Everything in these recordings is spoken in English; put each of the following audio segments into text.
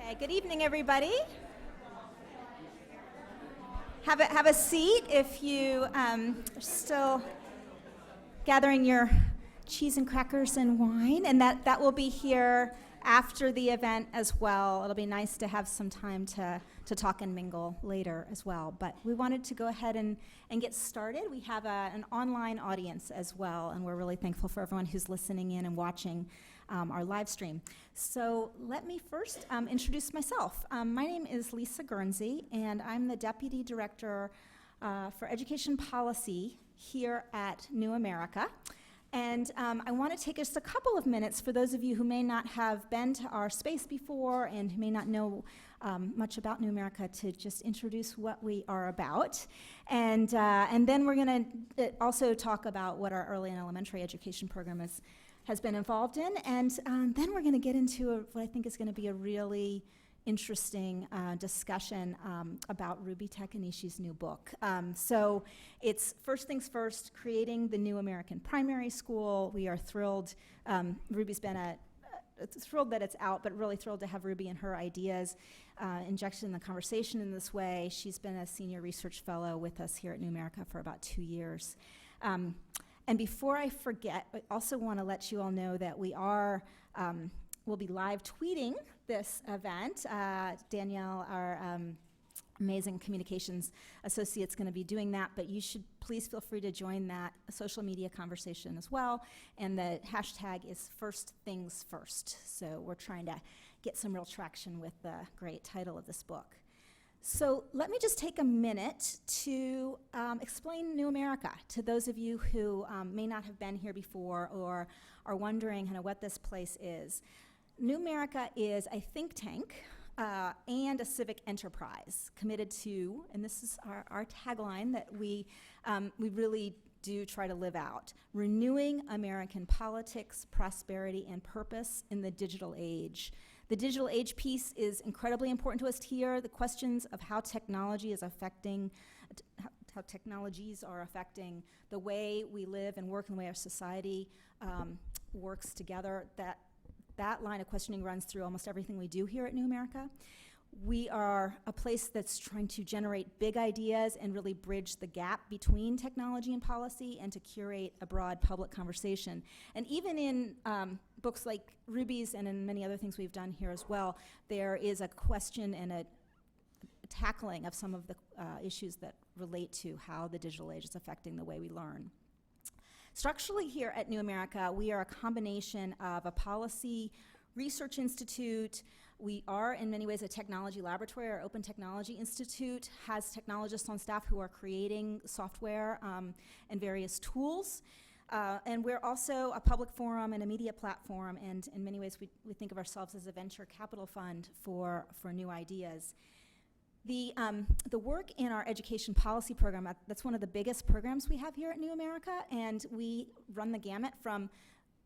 Okay, good evening, everybody. Have a seat if you are still gathering your cheese and crackers and wine, and that will be here after the event as well. It'll be nice to have some time to talk and mingle later as well. But we wanted to go ahead and get started. We have an online audience as well, and we're really thankful for everyone who's listening in and watching our live stream. So let me first introduce myself. My name is Lisa Guernsey, and I'm the Deputy Director for Education Policy here at New America. And I want to take just a couple of minutes for those of you who may not have been to our space before and who may not know much about New America to just introduce what we are about. And then we're going to also talk about what our early and elementary education program has been involved in. And then we're going to get into what I think is going to be a really interesting discussion about Ruby Takanishi's new book. So it's first things first, creating the new American primary school. We are thrilled. Ruby's been thrilled that it's out, but really thrilled to have Ruby and her ideas injected in the conversation in this way. She's been a senior research fellow with us here at New America for about 2 years. And before I forget, I also want to let you all know that we'll be live tweeting this event. Danielle, our amazing communications associate, is going to be doing that, but you should please feel free to join that social media conversation as well. And the hashtag is First Things First. So we're trying to get some real traction with the great title of this book. So let me just take a minute to explain New America to those of you who may not have been here before or are wondering kind of what this place is. New America is a think tank and a civic enterprise committed to, and this is our tagline that we really do try to live out, renewing American politics, prosperity, and purpose in the digital age. The digital age piece is incredibly important to us here. The questions of how technology is affecting, how technologies are affecting the way we live and work and the way our society works together, that line of questioning runs through almost everything we do here at New America. We are a place that's trying to generate big ideas and really bridge the gap between technology and policy and to curate a broad public conversation. And even in books like Ruby's and in many other things we've done here as well, there is a question and a tackling of some of the issues that relate to how the digital age is affecting the way we learn. Structurally here at New America, we are a combination of a policy research institute. We are in many ways a technology laboratory. Our Open Technology Institute has technologists on staff who are creating software and various tools. And we're also a public forum and a media platform, and in many ways we think of ourselves as a venture capital fund for new ideas. The work in our education policy program, that's one of the biggest programs we have here at New America, and we run the gamut from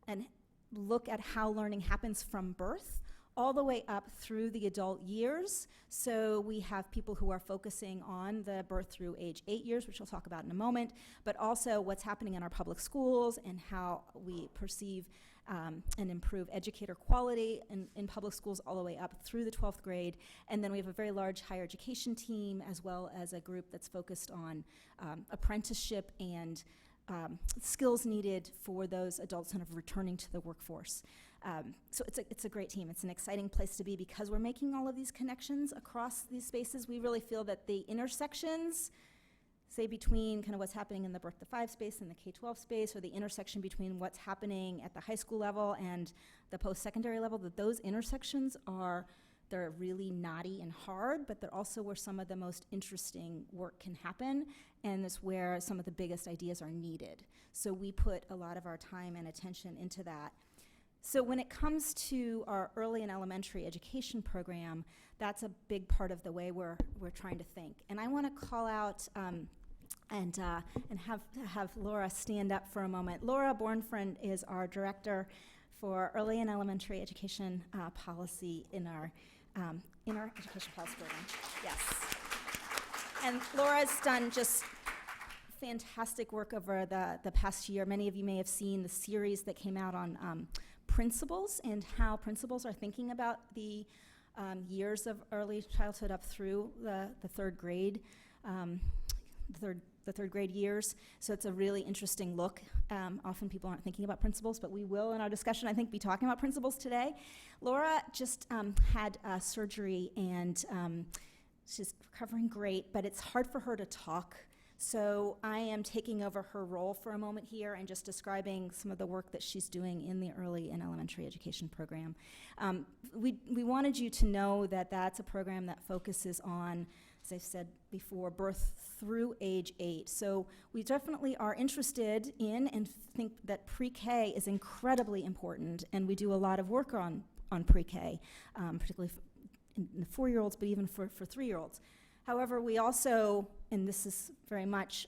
and look at how learning happens from birth all the way up through the adult years. So we have people who are focusing on the birth through age 8 years, which we'll talk about in a moment, but also what's happening in our public schools and how we perceive and improve educator quality in public schools all the way up through the 12th grade. And then we have a very large higher education team as well as a group that's focused on apprenticeship and skills needed for those adults kind of returning to the workforce. So it's a great team. It's an exciting place to be because we're making all of these connections across these spaces. We really feel that the intersections, say between kind of what's happening in the birth to 5 space and the K-12 space, or the intersection between what's happening at the high school level and the post-secondary level, that those intersections they're really knotty and hard, but they're also where some of the most interesting work can happen, and it's where some of the biggest ideas are needed. So we put a lot of our time and attention into that. So when it comes to our early and elementary education program, that's a big part of the way we're trying to think. And I want to call out and have Laura stand up for a moment. Laura Bornfriend is our director for early and elementary education policy in our education policy program. Yes. And Laura's done just fantastic work over the past year. Many of you may have seen the series that came out on principals and how principals are thinking about the years of early childhood up through the third grade, the third grade years. So it's a really interesting look. Often people aren't thinking about principles, but we will in our discussion, I think, be talking about principles today. Laura just had surgery, and she's recovering great, but it's hard for her to talk. So I am taking over her role for a moment here and just describing some of the work that she's doing in the early and elementary education program. We wanted you to know that that's a program that focuses on, as I've said before, birth through age 8. So we definitely are interested in and think that pre-K is incredibly important, and we do a lot of work on pre-K, particularly in the 4-year-olds, but even for 3-year-olds. However, we also, and this is very much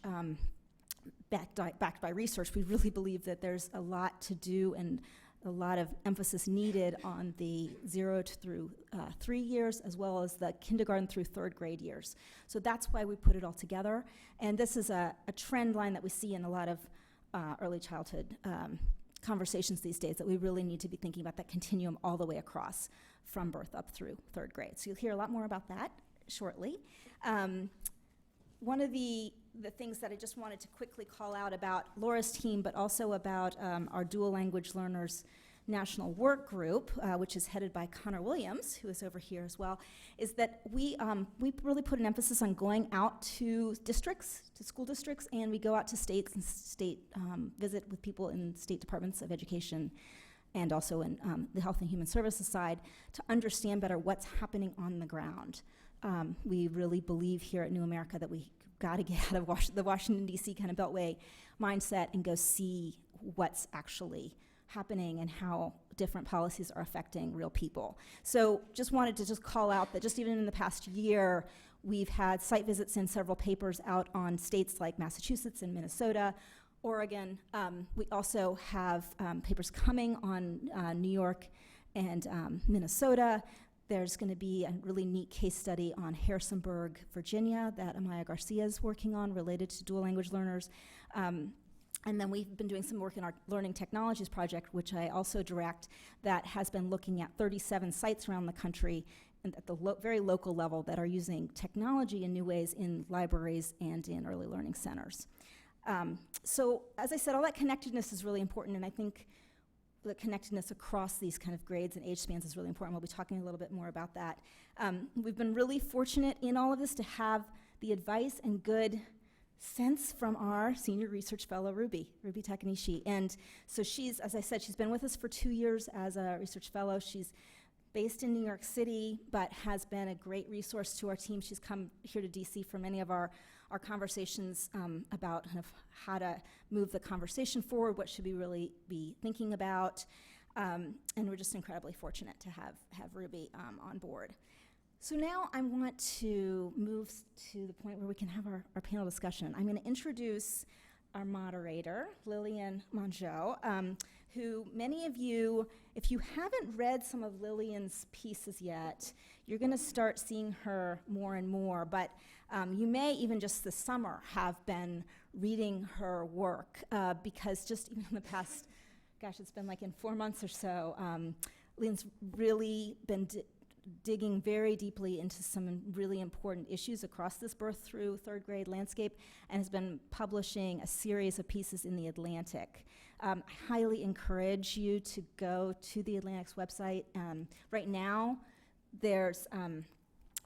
backed by research, we really believe that there's a lot to do and a lot of emphasis needed on the 0 through 3 years, as well as the kindergarten through 3rd grade years. So that's why we put it all together. And this is a trend line that we see in a lot of early childhood conversations these days, that we really need to be thinking about that continuum all the way across from birth up through 3rd grade. So you'll hear a lot more about that shortly. One of the things that I just wanted to quickly call out about Laura's team, but also about our dual language learners national work group, which is headed by Connor Williams, who is over here as well, is that we really put an emphasis on going out to districts, to school districts, and we go out to states and visit with people in state departments of education and also in the health and human services side to understand better what's happening on the ground. We really believe here at New America that we got to get out of the Washington, D.C. kind of beltway mindset and go see what's actually happening and how different policies are affecting real people. So just wanted to just call out that just even in the past year, we've had site visits and several papers out on states like Massachusetts and Minnesota, Oregon. We also have papers coming on New York and Minnesota. There's going to be a really neat case study on Harrisonburg, Virginia, that Amaya Garcia is working on related to dual language learners. And then we've been doing some work in our Learning Technologies project, which I also direct, that has been looking at 37 sites around the country and at the very local level that are using technology in new ways in libraries and in early learning centers. So as I said, all that connectedness is really important, and I think the connectedness across these kind of grades and age spans is really important. We'll be talking a little bit more about that. We've been really fortunate in all of this to have the advice and good sense from our senior research fellow, Ruby Takanishi. And so she's, as I said, she's been with us for 2 years as a research fellow. She's based in New York City, but has been a great resource to our team. She's come here to DC for many of our conversations about kind of how to move the conversation forward, what should we really be thinking about, and we're just incredibly fortunate to have Ruby on board. So now I want to move to the point where we can have our panel discussion. I'm going to introduce our moderator, Lillian Mongeau, who many of you, if you haven't read some of Lillian's pieces yet, you're going to start seeing her more and more, but you may even just this summer have been reading her work because just even in the past, gosh, it's been like in 4 months or so, Lillian's really been digging very deeply into some really important issues across this birth through 3rd grade landscape and has been publishing a series of pieces in The Atlantic. I highly encourage you to go to The Atlantic's website. Right now, there's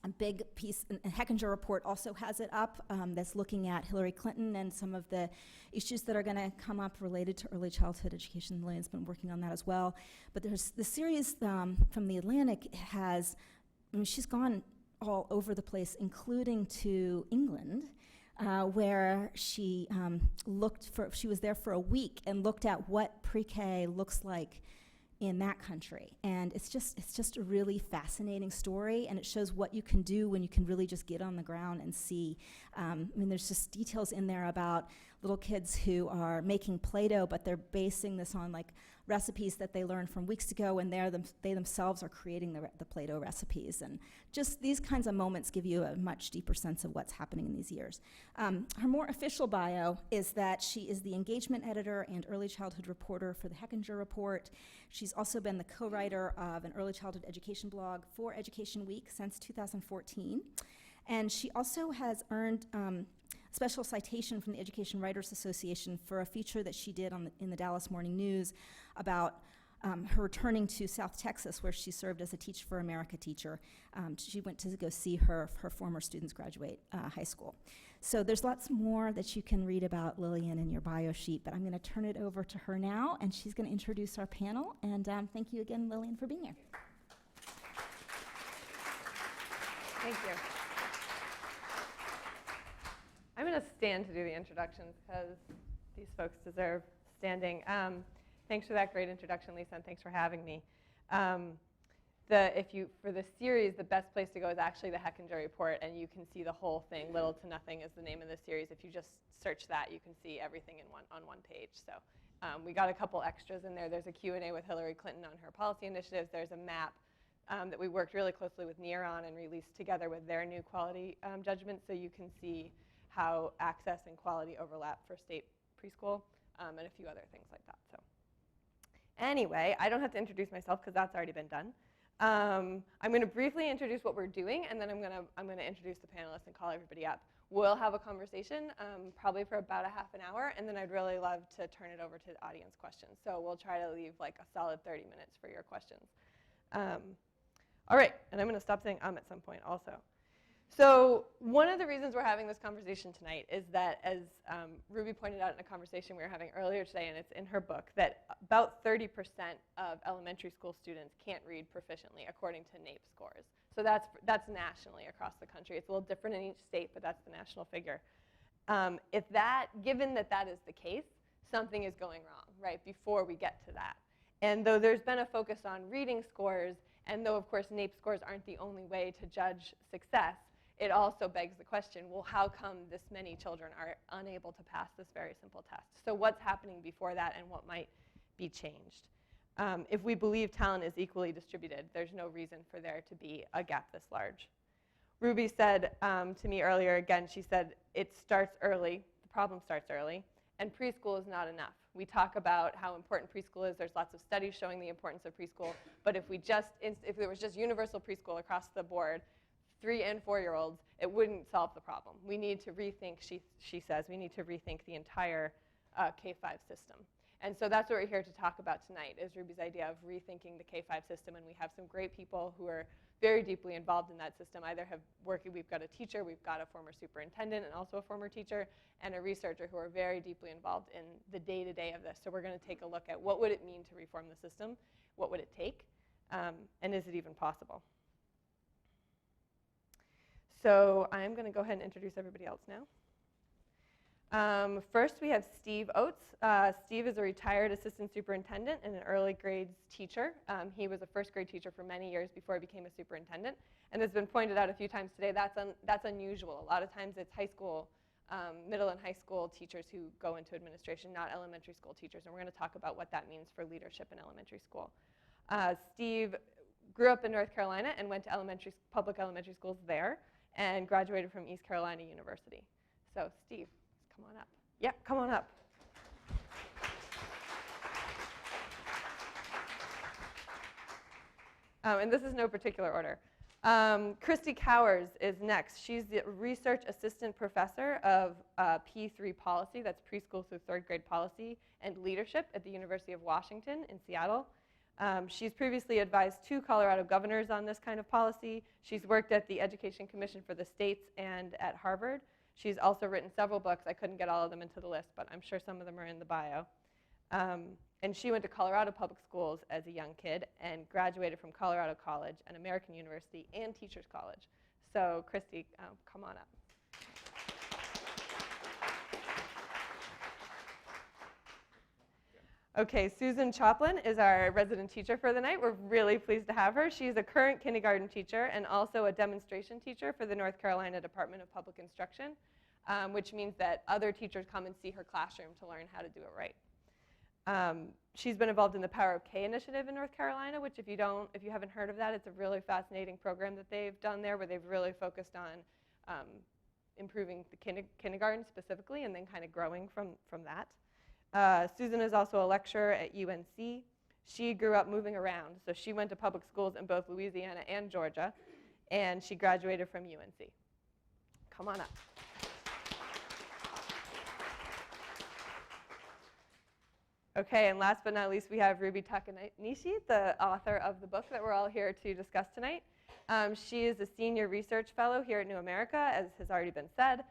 a big piece, and Hechinger Report also has it up, that's looking at Hillary Clinton and some of the issues that are going to come up related to early childhood education. Lillian's been working on that as well. But there's the series from The Atlantic has, I mean, she's gone all over the place, including to England, where she she was there for a week and looked at what pre-K looks like in that country. And it's just a really fascinating story, and it shows what you can do when you can really just get on the ground and see. I mean, there's just details in there about little kids who are making Play-Doh, but they're basing this on like recipes that they learned from weeks ago, and they themselves are creating the Play-Doh recipes. And just these kinds of moments give you a much deeper sense of what's happening in these years. Her more official bio is that she is the engagement editor and early childhood reporter for the Hechinger Report. She's also been the co-writer of an early childhood education blog for Education Week since 2014. And she also has earned special citation from the Education Writers Association for a feature that she did in the Dallas Morning News about her returning to South Texas, where she served as a Teach for America teacher. She went to go see her former students graduate high school. So there's lots more that you can read about Lillian in your bio sheet, but I'm going to turn it over to her now, and she's going to introduce our panel. And thank you again, Lillian, for being here. Thank you. I'm going to stand to do the introductions because these folks deserve standing. Thanks for that great introduction, Lisa, and thanks for having me. For the series, the best place to go is actually the Hechinger Report, and you can see the whole thing. Little to Nothing is the name of the series. If you just search that, you can see everything on one page. So we got a couple extras in there. There's a Q&A with Hillary Clinton on her policy initiatives. There's a map that we worked really closely with NEAR on and released together with their new quality judgments, so you can see how access and quality overlap for state preschool, and a few other things like that. So anyway, I don't have to introduce myself because that's already been done. I'm going to briefly introduce what we're doing, and then I'm going to introduce the panelists and call everybody up. We'll have a conversation probably for about a half an hour, and then I'd really love to turn it over to the audience questions. So we'll try to leave like a solid 30 minutes for your questions. All right, and I'm going to stop saying at some point also. So one of the reasons we're having this conversation tonight is that, as Ruby pointed out in a conversation we were having earlier today, and it's in her book, that about 30% of elementary school students can't read proficiently according to NAEP scores. So that's nationally across the country. It's a little different in each state, but that's the national figure. Given that is the case, something is going wrong, right, before we get to that. And though there's been a focus on reading scores, and though, of course, NAEP scores aren't the only way to judge success, it also begs the question, well, how come this many children are unable to pass this very simple test? So what's happening before that, and what might be changed? If we believe talent is equally distributed, there's no reason for there to be a gap this large. Ruby said to me earlier, again, she said, it starts early, the problem starts early, and preschool is not enough. We talk about how important preschool is. There's lots of studies showing the importance of preschool, but if there was just universal preschool across the board, 3- and 4-year-olds, it wouldn't solve the problem. We need to rethink, she says, we need to rethink the entire K-5 system. And so that's what we're here to talk about tonight, is Ruby's idea of rethinking the K-5 system. And we have some great people who are very deeply involved in that system. We've got a teacher, we've got a former superintendent and also a former teacher, and a researcher who are very deeply involved in the day-to-day of this. So we're going to take a look at what would it mean to reform the system, what would it take, and is it even possible? So I'm going to go ahead and introduce everybody else now. First, we have Steve Oates. Steve is a retired assistant superintendent and an early grades teacher. He was a first grade teacher for many years before he became a superintendent. And it's been pointed out a few times today, that's unusual. A lot of times it's high school, middle and high school teachers who go into administration, not elementary school teachers. And we're going to talk about what that means for leadership in elementary school. Steve grew up in North Carolina and went to public elementary schools there, and graduated from East Carolina University. So Steve, come on up. Yeah, come on up. And this is no particular order. Christy Cowers is next. She's the research assistant professor of P3 policy, that's preschool through 3rd grade policy and leadership at the University of Washington in Seattle. She's previously advised 2 Colorado governors on this kind of policy. She's worked at the Education Commission for the states and at Harvard. She's also written several books. I couldn't get all of them into the list, but I'm sure some of them are in the bio. And she went to Colorado Public Schools as a young kid and graduated from Colorado College, an American University, and Teachers College. So Christy, come on up. Okay, Susan Choplin is our resident teacher for the night. We're really pleased to have her. She's a current kindergarten teacher and also a demonstration teacher for the North Carolina Department of Public Instruction, which means that other teachers come and see her classroom to learn how to do it right. She's been involved in the Power of K initiative in North Carolina, which if you haven't heard of that, it's a really fascinating program that they've done there where they've really focused on improving the kindergarten specifically and then kind of growing from that. Susan is also a lecturer at UNC. She grew up moving around, so she went to public schools in both Louisiana and Georgia, and she graduated from UNC. Come on up. Okay, and last but not least, we have Ruby Takanishi, the author of the book that we're all here to discuss tonight. She is a senior research fellow here at New America, as has already been said.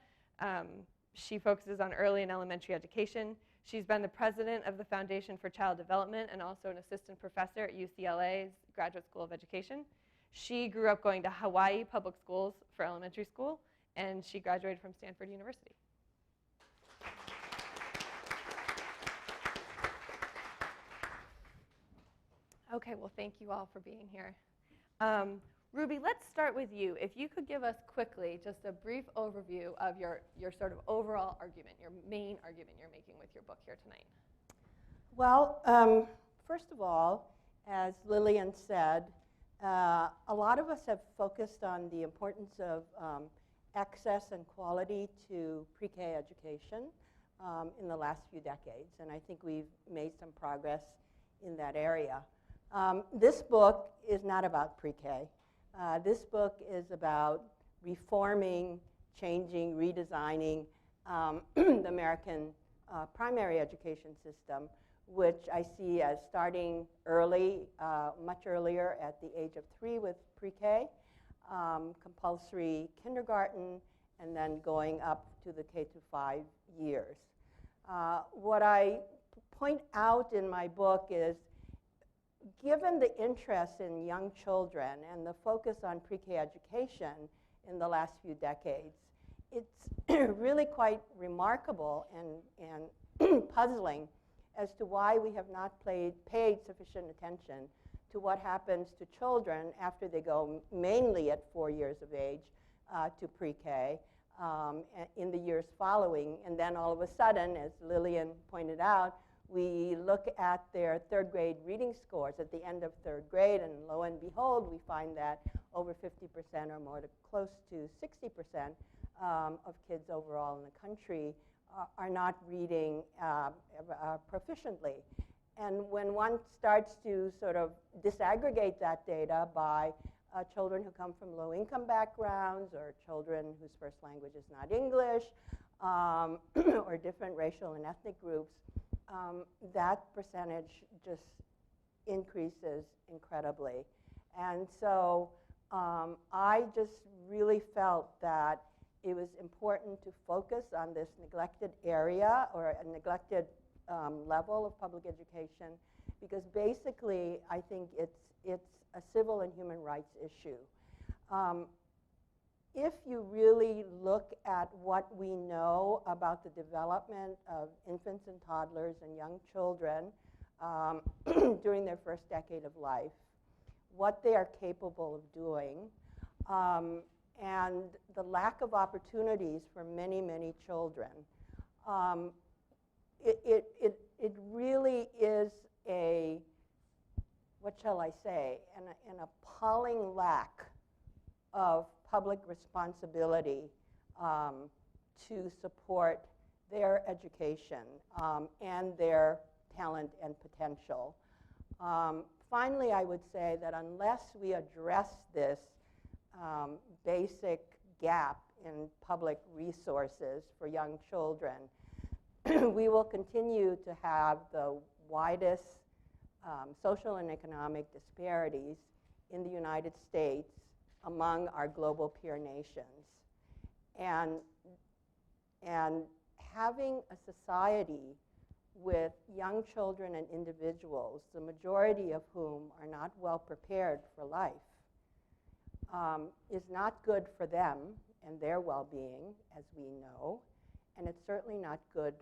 She focuses on early and elementary education. She's been the president of the Foundation for Child Development and also an assistant professor at UCLA's Graduate School of Education. She grew up going to Hawaii public schools for elementary school, and she graduated from Stanford University. Okay, well, thank you all for being here. Ruby, let's start with you. If you could give us quickly just a brief overview of your sort of overall argument, your main argument you're making with your book here tonight. Well, first of all, as Lillian said, a lot of us have focused on the importance of access and quality to pre-K education in the last few decades, and I think we've made some progress in that area. This book is not about pre-K. This book is about reforming, changing, redesigning the American primary education system, which I see as starting early, much earlier at the age of 3 with pre-K, compulsory kindergarten, and then going up to the K through 5 years. What I point out in my book is, given the interest in young children and the focus on pre-K education in the last few decades, it's really quite remarkable and puzzling as to why we have not paid sufficient attention to what happens to children after they go mainly at 4 years of age to pre-K in the years following. And then all of a sudden, as Lillian pointed out, we look at their 3rd grade reading scores at the end of 3rd grade, and lo and behold, we find that over 50% or more, to close to 60% of kids overall in the country are not reading proficiently. And when one starts to sort of disaggregate that data by children who come from low-income backgrounds or children whose first language is not English or different racial and ethnic groups, that percentage just increases incredibly. And so I just really felt that it was important to focus on this neglected area or a neglected level of public education, because basically I think it's a civil and human rights issue. If you really look at what we know about the development of infants and toddlers and young children during their first decade of life, what they are capable of doing, and the lack of opportunities for many, many children, it really is a, what shall I say, an appalling lack of public responsibility to support their education and their talent and potential. Finally, I would say that unless we address this basic gap in public resources for young children, we will continue to have the widest social and economic disparities in the United States among our global peer nations. And having a society with young children and individuals, the majority of whom are not well prepared for life, is not good for them and their well-being, as we know, and it's certainly not good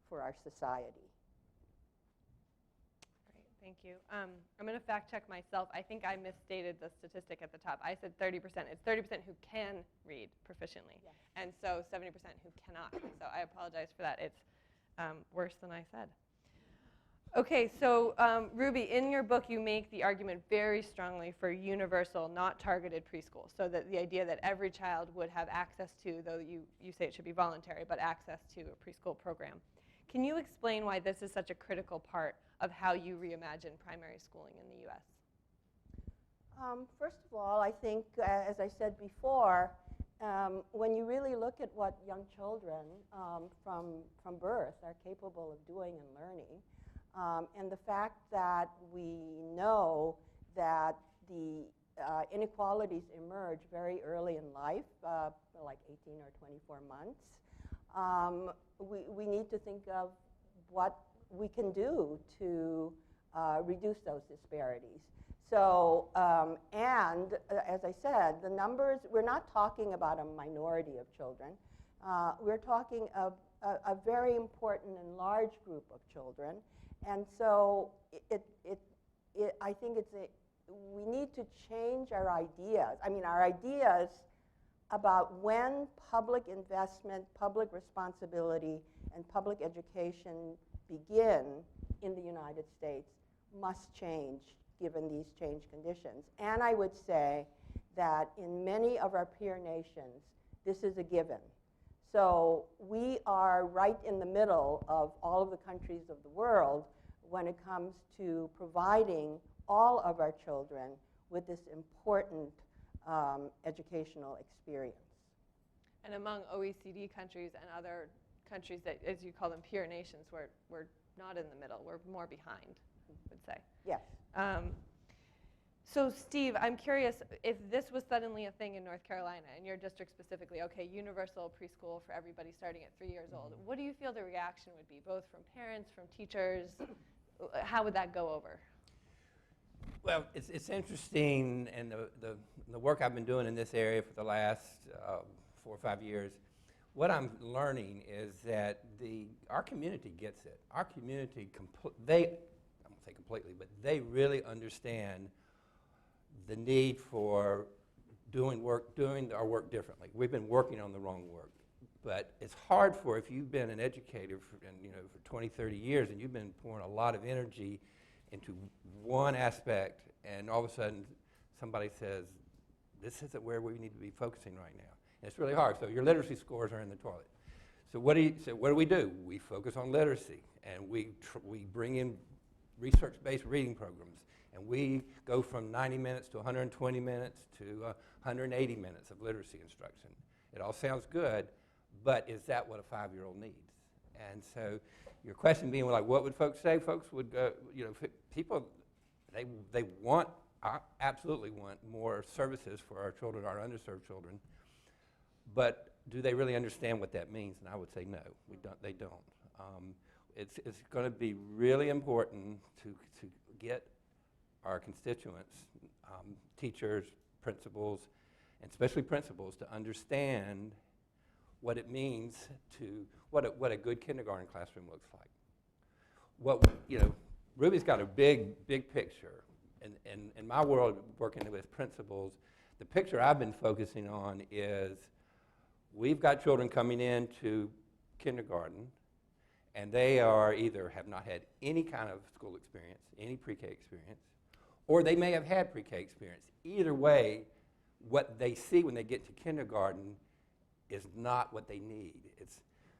for our society. Thank you. I'm going to fact check myself. I think I misstated the statistic at the top. I said 30%. It's 30% who can read proficiently, yes. And so 70% who cannot. So I apologize for that. It's worse than I said. Okay, so Ruby, in your book, you make the argument very strongly for universal, not targeted preschool. So that the idea that every child would have access to, though you say it should be voluntary, but access to a preschool program. Can you explain why this is such a critical part of how you reimagine primary schooling in the US? First of all, I think, as I said before, when you really look at what young children from birth are capable of doing and learning, and the fact that we know that the inequalities emerge very early in life, like 18 or 24 months, we need to think of what we can do to reduce those disparities. So, and as I said, the numbers, we're not talking about a minority of children. We're talking of a very important and large group of children. And so I think we need to change our ideas. I mean, our ideas about when public investment, public responsibility, and public education begin in the United States must change given these change conditions. And I would say that in many of our peer nations, this is a given. So we are right in the middle of all of the countries of the world when it comes to providing all of our children with this important educational experience. And among OECD countries and other countries that, as you call them, peer nations, we're not in the middle. We're more behind, I would say. Yes. So Steve, I'm curious, if this was suddenly a thing in North Carolina, in your district specifically, okay, universal preschool for everybody starting at 3 years old, what do you feel the reaction would be, both from parents, from teachers? How would that go over? Well, it's interesting, and the work I've been doing in this area for the last 4 or 5 years, what I'm learning is that our community gets it. Our community, I won't say completely, but they really understand the need for doing our work differently. We've been working on the wrong work. But it's hard if you've been an educator for 20, 30 years, and you've been pouring a lot of energy into one aspect, and all of a sudden somebody says, this isn't where we need to be focusing right now. And it's really hard. So your literacy scores are in the toilet. So what do we do? We focus on literacy, and we bring in research-based reading programs, and we go from 90 minutes to 120 minutes to 180 minutes of literacy instruction. It all sounds good, but is that what a 5-year-old needs? And so your question being like, what would folks say? Folks would go, people, they absolutely want more services for our children, our underserved children, but do they really understand what that means? And I would say no, they don't. It's going to be really important to get our constituents, teachers, principals, and especially principals, to understand what it means what a good kindergarten classroom looks like. Ruby's got a big picture. In my world, working with principals, the picture I've been focusing on is we've got children coming into kindergarten, and they are either have not had any kind of school experience, any pre-K experience, or they may have had pre-K experience. Either way, what they see when they get to kindergarten is not what they need. It's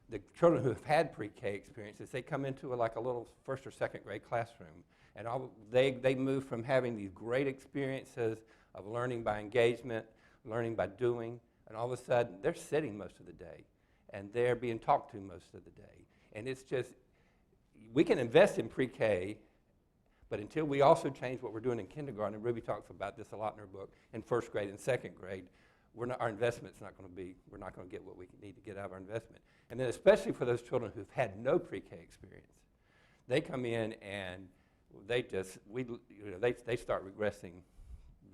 the children who have had pre-K experiences, they come into a little first or second grade classroom, and they move from having these great experiences of learning by engagement, learning by doing, and all of a sudden they're sitting most of the day, and they're being talked to most of the day. And it's just, we can invest in pre-K, but until we also change what we're doing in kindergarten, and Ruby talks about this a lot in her book, in first grade and second grade, our investment's not going to be, we're not going to get what we need to get out of our investment. And then especially for those children who've had no pre-K experience, they come in and they start regressing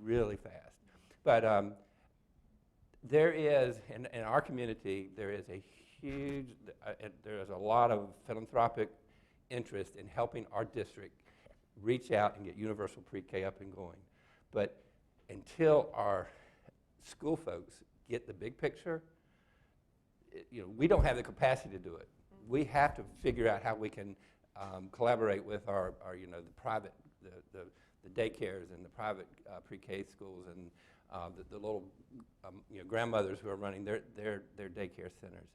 really fast. But there is, in our community, there is a lot of philanthropic interest in helping our district reach out and get universal pre-K up and going. But until our school folks get the big picture, we don't have the capacity to do it. We have to figure out how we can collaborate with our the private, the daycares and the private pre-K schools and the little grandmothers who are running their daycare centers.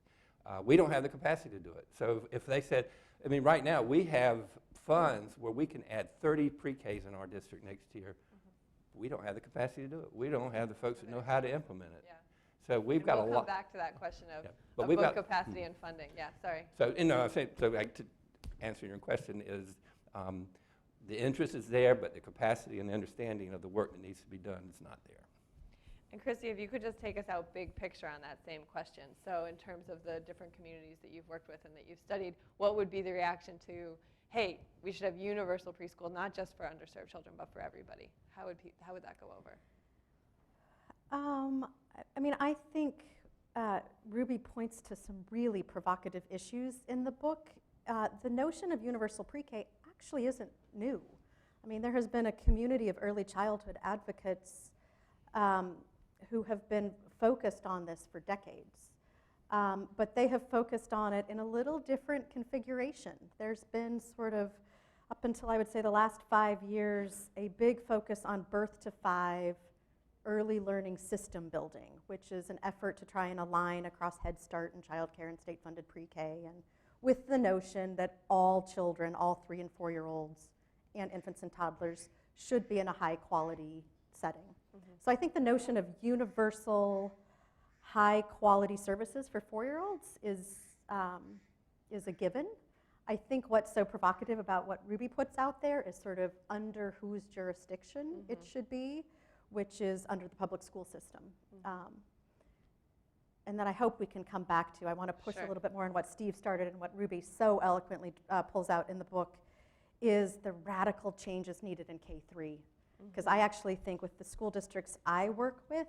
We don't have the capacity to do it. So if they said, I mean, right now we have funds where we can add 30 pre-Ks in our district next year. We don't have the capacity to do it. We don't have the folks that know how to implement it. Yeah. So we've got a lot. We'll come back to that question of, But of we've both got capacity and funding. Yeah, sorry. So, to answer your question is, the interest is there, but the capacity and the understanding of the work that needs to be done is not there. And Christy, if you could just take us out big picture on that same question. So in terms of the different communities that you've worked with and that you've studied, what would be the reaction to, hey, we should have universal preschool, not just for underserved children, but for everybody? How would that go over? I mean, I think Ruby points to some really provocative issues in the book. The notion of universal pre-K actually isn't new. I mean, there has been a community of early childhood advocates who have been focused on this for decades. But they have focused on it in a little different configuration. There's been sort of, up until I would say the last 5 years, a big focus on birth to 5 early learning system building, which is an effort to try and align across Head Start and childcare and state-funded pre-K, and with the notion that all children, all 3- and 4-year-olds, and infants and toddlers should be in a high-quality setting. Mm-hmm. So I think the notion of universal, high-quality services for 4-year-olds is a given. I think what's so provocative about what Ruby puts out there is sort of under whose jurisdiction it should be, which is under the public school system. And then I hope we can come back to, I want to push a little bit more on what Steve started and what Ruby so eloquently pulls out in the book, is the radical changes needed in K-3. Because I actually think with the school districts I work with,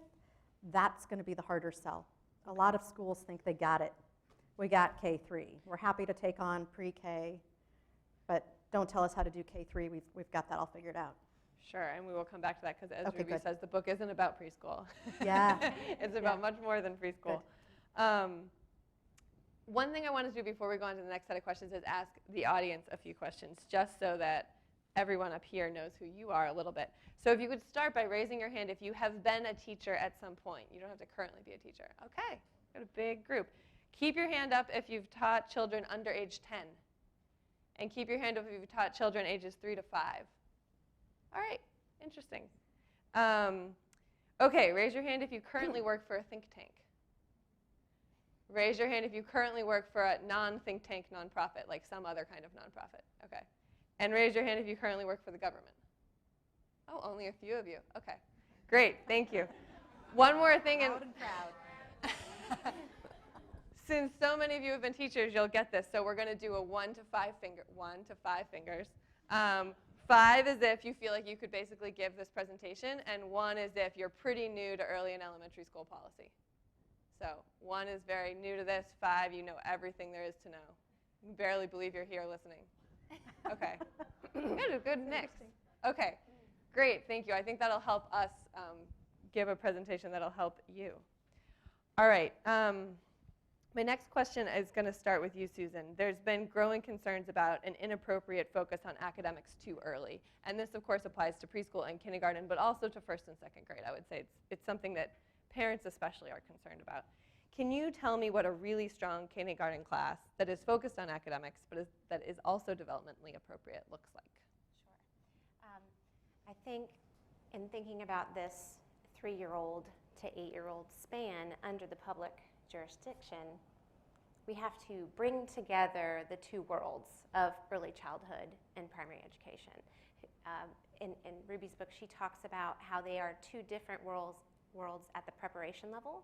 that's going to be the harder sell. A lot of schools think they got it. We got K-3. We're happy to take on pre-K, but don't tell us how to do K-3. We've got that all figured out. Sure, and we will come back to that because as Okay, Ruby good. says, the book isn't about preschool. Yeah. It's about much more than preschool. One thing I want to do before we go on to the next set of questions is ask the audience a few questions, just so that everyone up here knows who you are a little bit. So if you could start by raising your hand if you have been a teacher at some point. You don't have to currently be a teacher. Okay, got a big group. Keep your hand up if you've taught children under age 10. And keep your hand up if you've taught children ages 3 to 5. All right, interesting. Okay, raise your hand if you currently work for a think tank. Raise your hand if you currently work for a non-think tank nonprofit, like some other kind of nonprofit. Okay. And raise your hand if you currently work for the government. Oh, only a few of you. Okay. Great, thank you. One more thing. Proud and proud. Since so many of you have been teachers, you'll get this. So we're going to do a 1 to 5 fingers. 5 is if you feel like you could basically give this presentation, and 1 is if you're pretty new to early and elementary school policy. So 1 is very new to this. 5, you know everything there is to know. You barely believe you're here listening. Okay. Good mix. Okay. Great. Thank you. I think that'll help us give a presentation that'll help you. All right. My next question is going to start with you, Susan. There's been growing concerns about an inappropriate focus on academics too early. And this, of course, applies to preschool and kindergarten, but also to 1st and 2nd grade. I would say it's something that parents especially are concerned about. Can you tell me what a really strong kindergarten class that is focused on academics, but that is also developmentally appropriate looks like? Sure. I think in thinking about this 3-year-old to 8-year-old span under the public jurisdiction, we have to bring together the 2 worlds of early childhood and primary education. In Ruby's book, she talks about how they are 2 different worlds at the preparation level.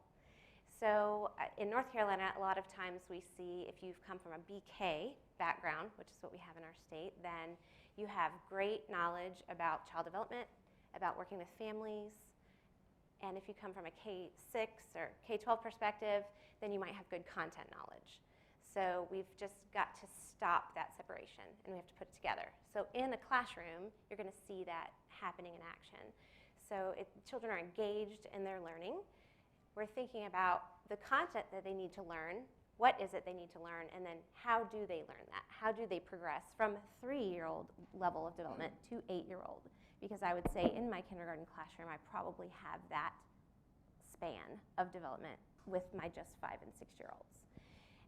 So in North Carolina, a lot of times we see if you've come from a BK background, which is what we have in our state, then you have great knowledge about child development, about working with families. And if you come from a K-6 or K-12 perspective, then you might have good content knowledge. So we've just got to stop that separation, and we have to put it together. So in a classroom, you're going to see that happening in action. So children are engaged in their learning. We're thinking about the content that they need to learn, what is it they need to learn, and then how do they learn that? How do they progress from 3-year-old level of development to 8-year-old? Because I would say in my kindergarten classroom, I probably have that span of development with my just 5 and 6-year-olds.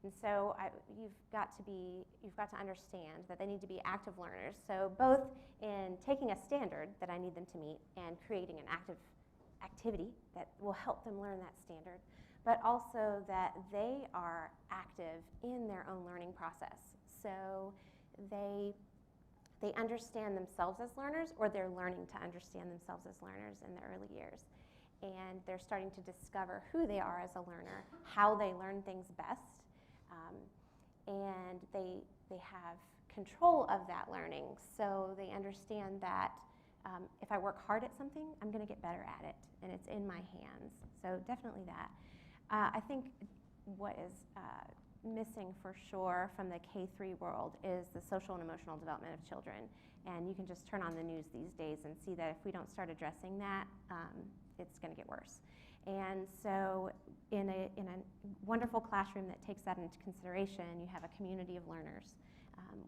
And so you've got to understand that they need to be active learners. So both in taking a standard that I need them to meet and creating an active activity that will help them learn that standard, but also that they are active in their own learning process. So they understand themselves as learners, or they're learning to understand themselves as learners in the early years. And they're starting to discover who they are as a learner, how they learn things best, and they have control of that learning. So they understand that if I work hard at something, I'm going to get better at it, and it's in my hands. So definitely that. I think what is missing for sure from the K-3 world is the social and emotional development of children. And you can just turn on the news these days and see that if we don't start addressing that, it's going to get worse. And so in a wonderful classroom that takes that into consideration, you have a community of learners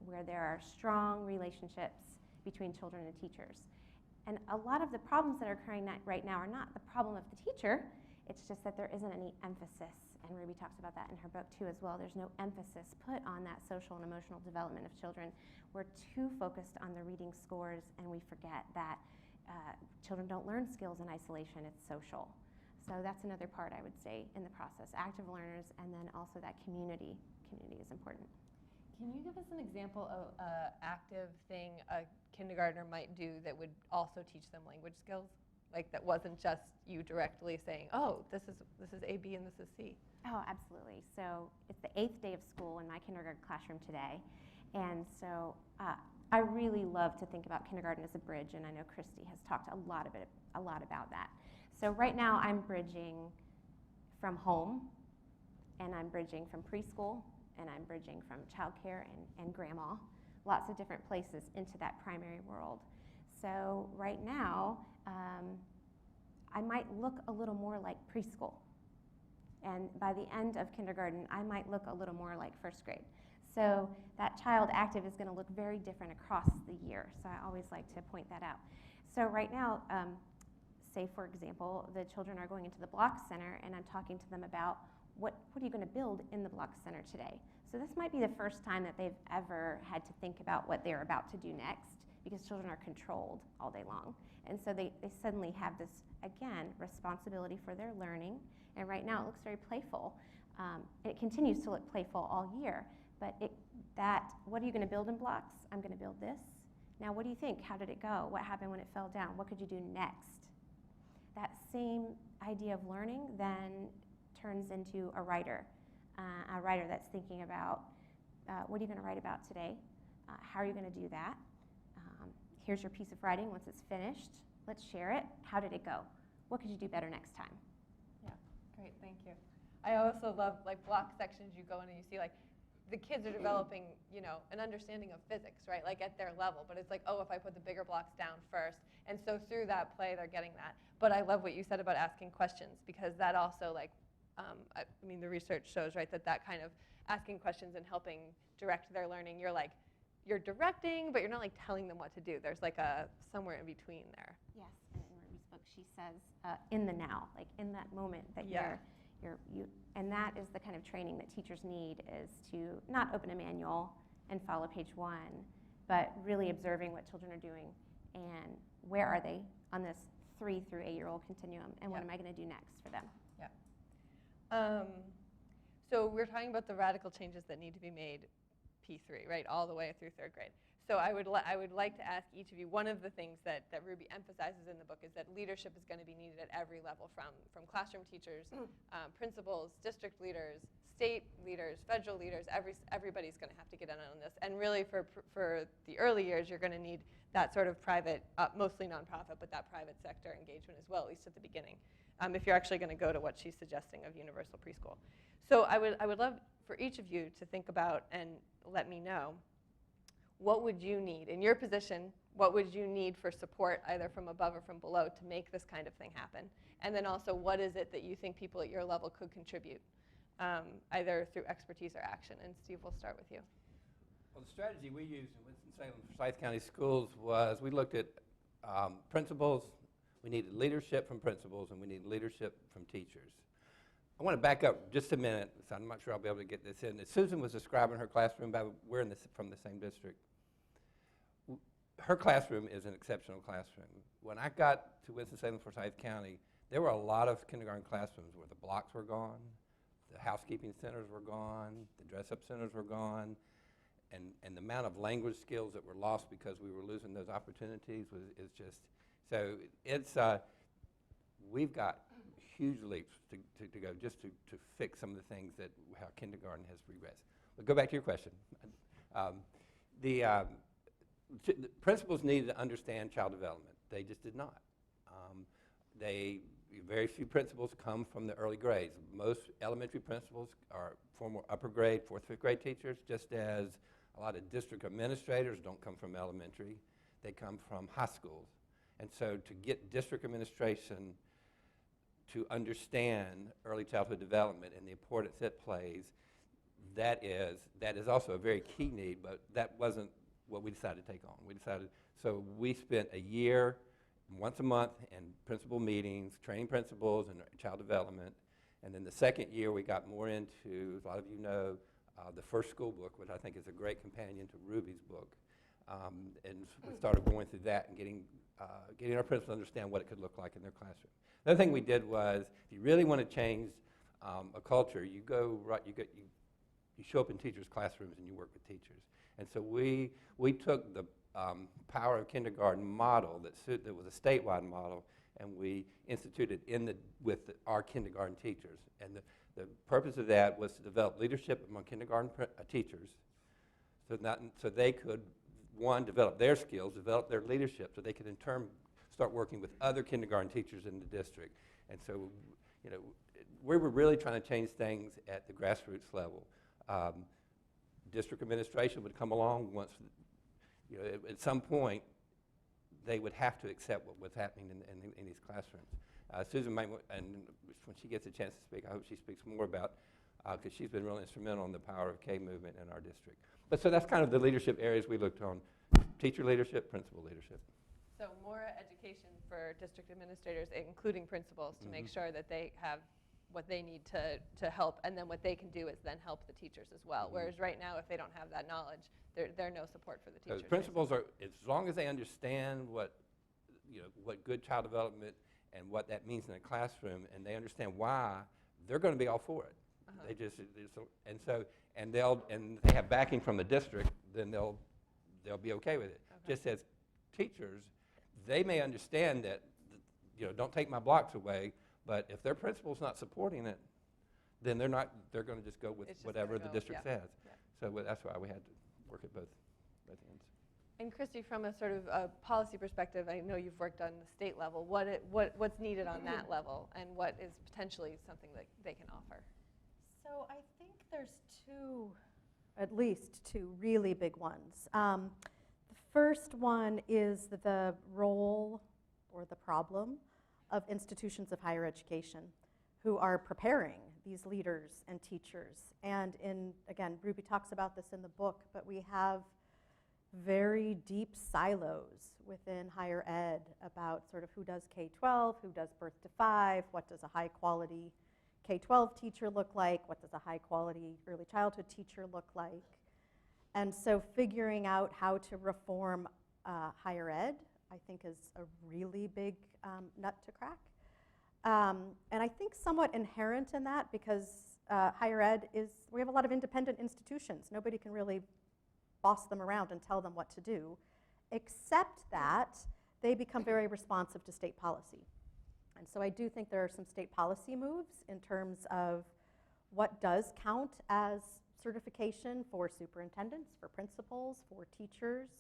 where there are strong relationships between children and teachers. And a lot of the problems that are occurring right now are not the problem of the teacher, it's just that there isn't any emphasis, and Ruby talks about that in her book too as well. There's no emphasis put on that social and emotional development of children. We're too focused on the reading scores, and we forget that children don't learn skills in isolation, it's social. So that's another part, I would say, in the process. Active learners, and then also that community. Community is important. Can you give us an example of an active thing a kindergartner might do that would also teach them language skills? Like that wasn't just you directly saying, oh, this is A, B, and this is C. Oh, absolutely. So it's the 8th day of school in my kindergarten classroom today. And so I really love to think about kindergarten as a bridge, and I know Christy has talked a lot about that. So right now I'm bridging from home, and I'm bridging from preschool, and I'm bridging from childcare and grandma, lots of different places into that primary world. So right now, I might look a little more like preschool. And by the end of kindergarten, I might look a little more like 1st grade. So that child active is going to look very different across the year. So I always like to point that out. So right now, say for example, the children are going into the block center, and I'm talking to them about what are you going to build in the block center today. So this might be the first time that they've ever had to think about what they're about to do next, because children are controlled all day long. And so they suddenly have this, again, responsibility for their learning. And right now it looks very playful. It continues to look playful all year. But what are you going to build in blocks? I'm going to build this. Now what do you think? How did it go? What happened when it fell down? What could you do next? That same idea of learning then turns into a writer that's thinking about what are you going to write about today? How are you going to do that? Here's your piece of writing. Once it's finished, let's share it. How did it go? What could you do better next time? Yeah, great, thank you. I also love like block sections you go in and you see like the kids are developing, an understanding of physics, right? Like at their level, but it's like, oh, if I put the bigger blocks down first. And so through that play, they're getting that. But I love what you said about asking questions, because that also the research shows, right, that kind of asking questions and helping direct their learning, you're directing, but you're not like telling them what to do. There's like a somewhere in between there. Yes, and in Ruby's book, she says in the now, like in that moment that and that is the kind of training that teachers need, is to not open a manual and follow page 1, but really observing what children are doing and where are they on this 3 through 8-year-old continuum, and what am I going to do next for them? Yeah. So we're talking about the radical changes that need to be made P3, right, all the way through 3rd grade. So I would like to ask each of you, one of the things that Ruby emphasizes in the book is that leadership is going to be needed at every level, from classroom teachers, principals, district leaders, state leaders, federal leaders. Everybody's going to have to get in on this. And really for the early years, you're going to need that sort of private, mostly nonprofit, but that private sector engagement as well, at least at the beginning, if you're actually going to go to what she's suggesting of universal preschool. So I would love for each of you to think about and let me know, what would you need in your position? What would you need for support, either from above or from below, to make this kind of thing happen? And then also, what is it that you think people at your level could contribute? either through expertise or action. And Steve, we'll start with you. Well, the strategy we used in Winston-Salem Forsyth County Schools was we looked at principals. We needed leadership from principals, and we needed leadership from teachers. I want to back up just a minute, so I'm not sure I'll be able to get this in. As Susan was describing her classroom, we're from the same district. Her classroom is an exceptional classroom. When I got to Winston-Salem Forsyth County, there were a lot of kindergarten classrooms where the blocks were gone, the housekeeping centers were gone, the dress-up centers were gone, and the amount of language skills that were lost because we were losing those opportunities is just, so it's, we've got huge leaps to go just to fix some of the things that how kindergarten has regressed. But go back to your question. The principals needed to understand child development. They just did not. Very few principals come from the early grades. Most elementary principals are former upper grade, 4th, 5th grade teachers, just as a lot of district administrators don't come from elementary. They come from high schools. And so to get district administration to understand early childhood development and the importance it plays, that is also a very key need, but that wasn't what we decided to take on. So we spent a year, once a month, in principal meetings, training principals and child development. And then the second year, we got more into, a lot of you know, the first school book, which I think is a great companion to Ruby's book. And we started going through that and getting our principals to understand what it could look like in their classroom. The other thing we did was, if you really want to change a culture, you show up in teachers' classrooms and you work with teachers. And so we took the Power of Kindergarten model that was a statewide model, and we instituted with our kindergarten teachers. And the purpose of that was to develop leadership among kindergarten teachers, so they could, one, develop their skills, develop their leadership, so they could in turn start working with other kindergarten teachers in the district. And so, we were really trying to change things at the grassroots level. District administration would come along once, at some point, they would have to accept what was happening in these classrooms. Susan might, and when she gets a chance to speak, I hope she speaks more about, because she's been really instrumental in the Power of K movement in our district. But so that's kind of the leadership areas we looked on: teacher leadership, principal leadership. So more education for district administrators, including principals, to make sure that they have what they need to help, and then what they can do is then help the teachers as well. Whereas right now, if they don't have that knowledge, there's no support for the teachers. Principals are, as long as they understand what good child development and what that means in a classroom, and they understand why, they're going to be all for it. They just, and they have backing from the district, then they'll be okay with it. Just as teachers, they may understand that, don't take my blocks away, but if their principal's not supporting it, then they're going to just go with whatever the district says. Yeah. So that's why we had to work at both ends. And Christy, from a sort of a policy perspective, I know you've worked on the state level. What's needed on that level, and what is potentially something that they can offer? So I think there's at least two really big ones. The first one is the role or the problem of institutions of higher education who are preparing these leaders and teachers. And again, Ruby talks about this in the book, but we have very deep silos within higher ed about sort of who does K-12, who does birth to 5, what does a high quality K-12 teacher look like, what does a high quality early childhood teacher look like. And so figuring out how to reform higher ed, I think, is a really big nut to crack. And I think somewhat inherent in that, because higher ed we have a lot of independent institutions. Nobody can really boss them around and tell them what to do, except that they become very responsive to state policy. And so I do think there are some state policy moves in terms of what does count as certification for superintendents, for principals, for teachers.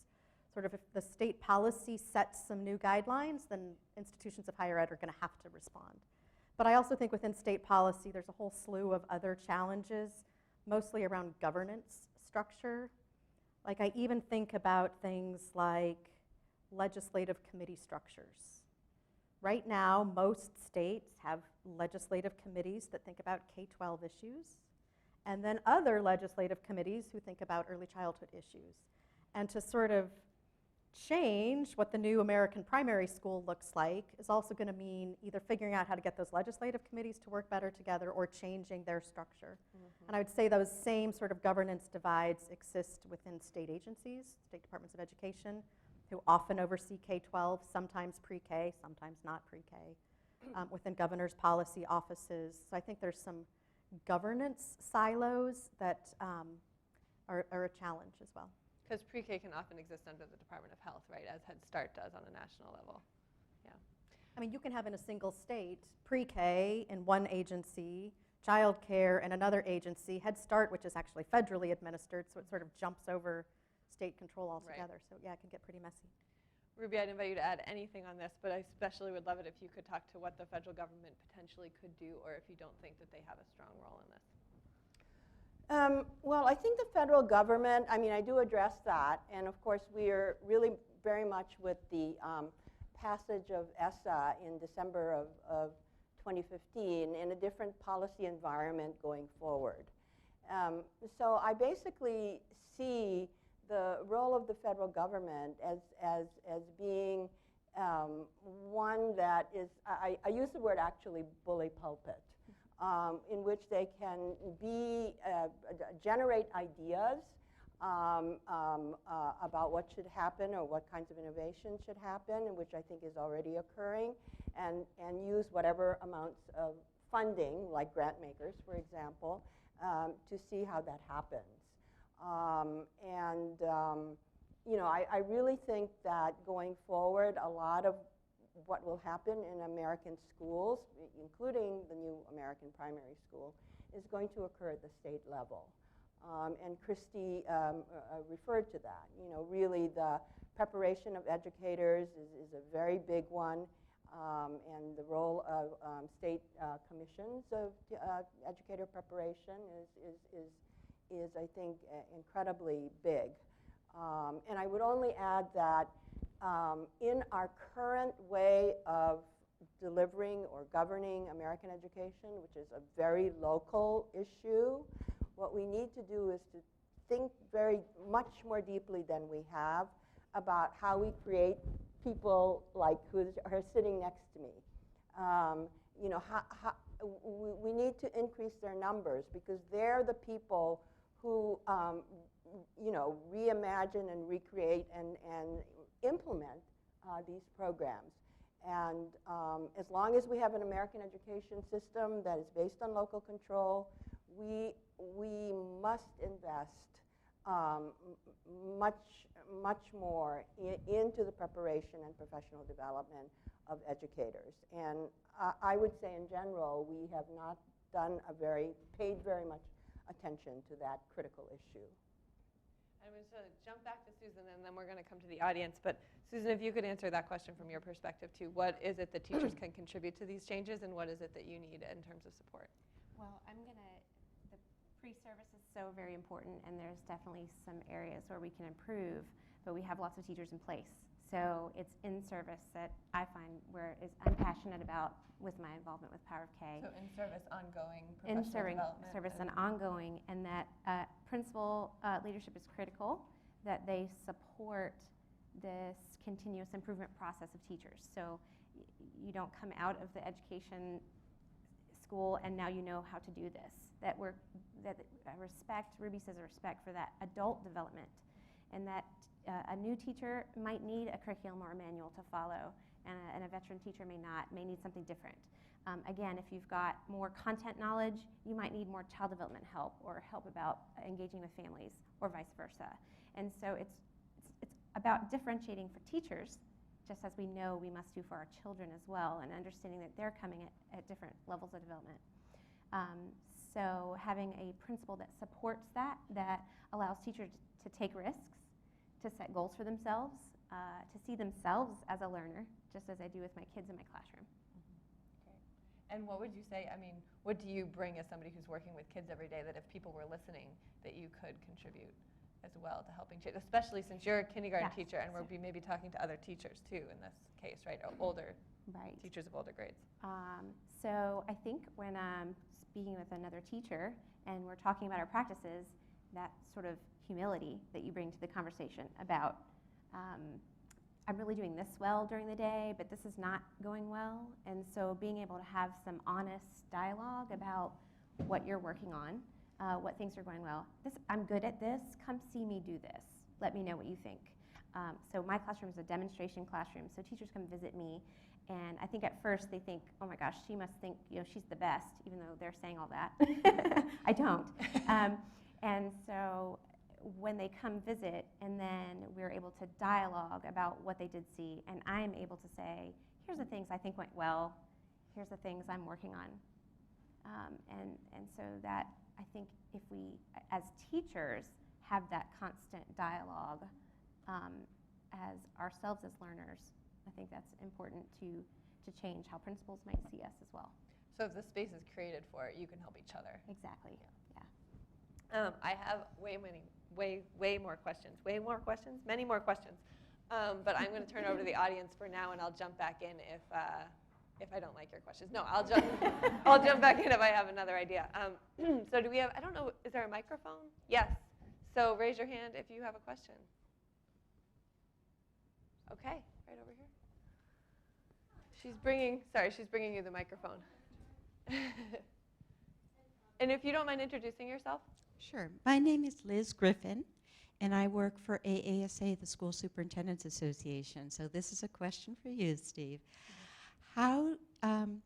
Sort of if the state policy sets some new guidelines, then institutions of higher ed are going to have to respond. But I also think within state policy, there's a whole slew of other challenges, mostly around governance structure. Like, I even think about things like legislative committee structures. Right now, most states have legislative committees that think about K-12 issues, and then other legislative committees who think about early childhood issues. And to sort of change what the new American primary school looks like is also going to mean either figuring out how to get those legislative committees to work better together or changing their structure. And I would say those same sort of governance divides exist within state agencies, state departments of education, who often oversee K-12, sometimes pre-K, sometimes not pre-K, within governor's policy offices. So I think there's some governance silos that are a challenge as well. Because pre-K can often exist under the Department of Health, right, as Head Start does on a national level. Yeah. I mean, you can have in a single state pre-K in one agency, child care in another agency, Head Start, which is actually federally administered, so it sort of jumps over state control altogether. So yeah, it can get pretty messy. Ruby, I'd invite you to add anything on this, but I especially would love it if you could talk to what the federal government potentially could do, or if you don't think that they have a strong role in this. Well, I think the federal government, I mean, I do address that, and of course we are really very much with the passage of ESSA in December of 2015 in a different policy environment going forward. So I basically see the role of the federal government as being one that is, I use the word actually bully pulpit, in which they can generate ideas about what should happen or what kinds of innovation should happen, and which I think is already occurring, and use whatever amounts of funding, like grant makers, for example, to see how that happens. You know, I really think that going forward, a lot of what will happen in American schools, including the new American primary school, is going to occur at the state level. And Christy referred to that. You know, really the preparation of educators is a very big one, and the role of state commissions of educator preparation is I think, incredibly big. And I would only add that in our current way of delivering or governing American education, which is a very local issue, what we need to do is to think very much more deeply than we have about how we create people like who are sitting next to me. You know, we need to increase their numbers, because they're the people who you know, reimagine and recreate and implement these programs. And as long as we have an American education system that is based on local control, we must invest much more into the preparation and professional development of educators. And I would say in general, we have not paid very much attention to that critical issue. I'm going to jump back to Susan, and then we're going to come to the audience. But Susan, if you could answer that question from your perspective too, what is it that teachers can contribute to these changes, and what is it that you need in terms of support? Well, the pre-service is so very important, and there's definitely some areas where we can improve, but we have lots of teachers in place. So it's in-service that I find I'm passionate about with my involvement with Power of K. So in-service, ongoing professional development. In-service and ongoing, and that principal leadership is critical, that they support this continuous improvement process of teachers. So you don't come out of the education school and now you know how to do this. Ruby says a respect for that adult development, and that a new teacher might need a curriculum or a manual to follow, and a veteran teacher may need something different. Again, if you've got more content knowledge, you might need more child development help or help about engaging with families, or vice versa. And so it's about differentiating for teachers, just as we know we must do for our children as well, and understanding that they're coming at different levels of development. So having a principal that supports that allows teachers to take risks, to set goals for themselves, to see themselves as a learner, just as I do with my kids in my classroom. Great. And what would you say, I mean, what do you bring as somebody who's working with kids every day, that if people were listening, that you could contribute as well to helping change, especially since you're a kindergarten Yes. teacher and we'll be maybe talking to other teachers too in this case, right? Or older Right. teachers of older grades. So I think when I'm speaking with another teacher and we're talking about our practices, that sort of humility that you bring to the conversation about, I'm really doing this well during the day, but this is not going well. And so being able to have some honest dialogue about what you're working on, what things are going well. I'm good at this. Come see me do this. Let me know what you think. So my classroom is a demonstration classroom. So teachers come visit me, and I think at first they think, oh my gosh, she must think she's the best, even though they're saying all that. I don't. And so when they come visit, and then we're able to dialogue about what they did see, and I'm able to say, here's the things I think went well. Here's the things I'm working on. And so that I think if we, as teachers, have that constant dialogue as ourselves as learners, I think that's important to change how principals might see us as well. So if the space is created for it, you can help each other. Exactly. Yeah. I have way more questions. Many more questions. But I'm going to turn over to the audience for now, and I'll jump back in if I don't like your questions. No, I'll jump back in if I have another idea. So do we have? I don't know. Is there a microphone? Yes. So raise your hand if you have a question. Okay, right over here. She's bringing you the microphone. And if you don't mind introducing yourself. Sure. My name is Liz Griffin, and I work for AASA, the School Superintendents Association. So this is a question for you, Steve. How do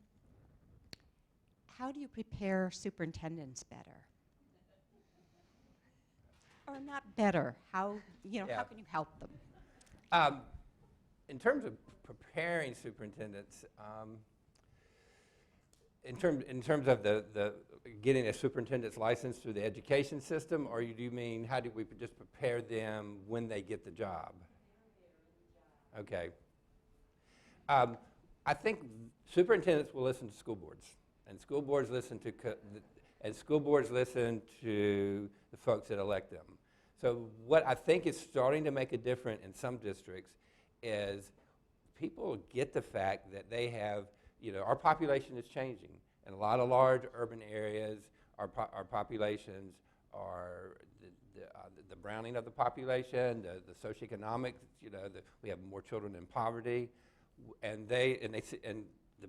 you prepare superintendents better? Or not better? How can you help them? In terms of preparing superintendents, in terms of the getting a superintendent's license through the education system, or do you mean how do we just prepare them when they get the job? Okay. I think superintendents will listen to school boards, and school boards listen to the folks that elect them. So what I think is starting to make a difference in some districts is people get the fact that they have, our population is changing. In a lot of large urban areas, our populations are the browning of the population, the socioeconomic, we have more children in poverty, and the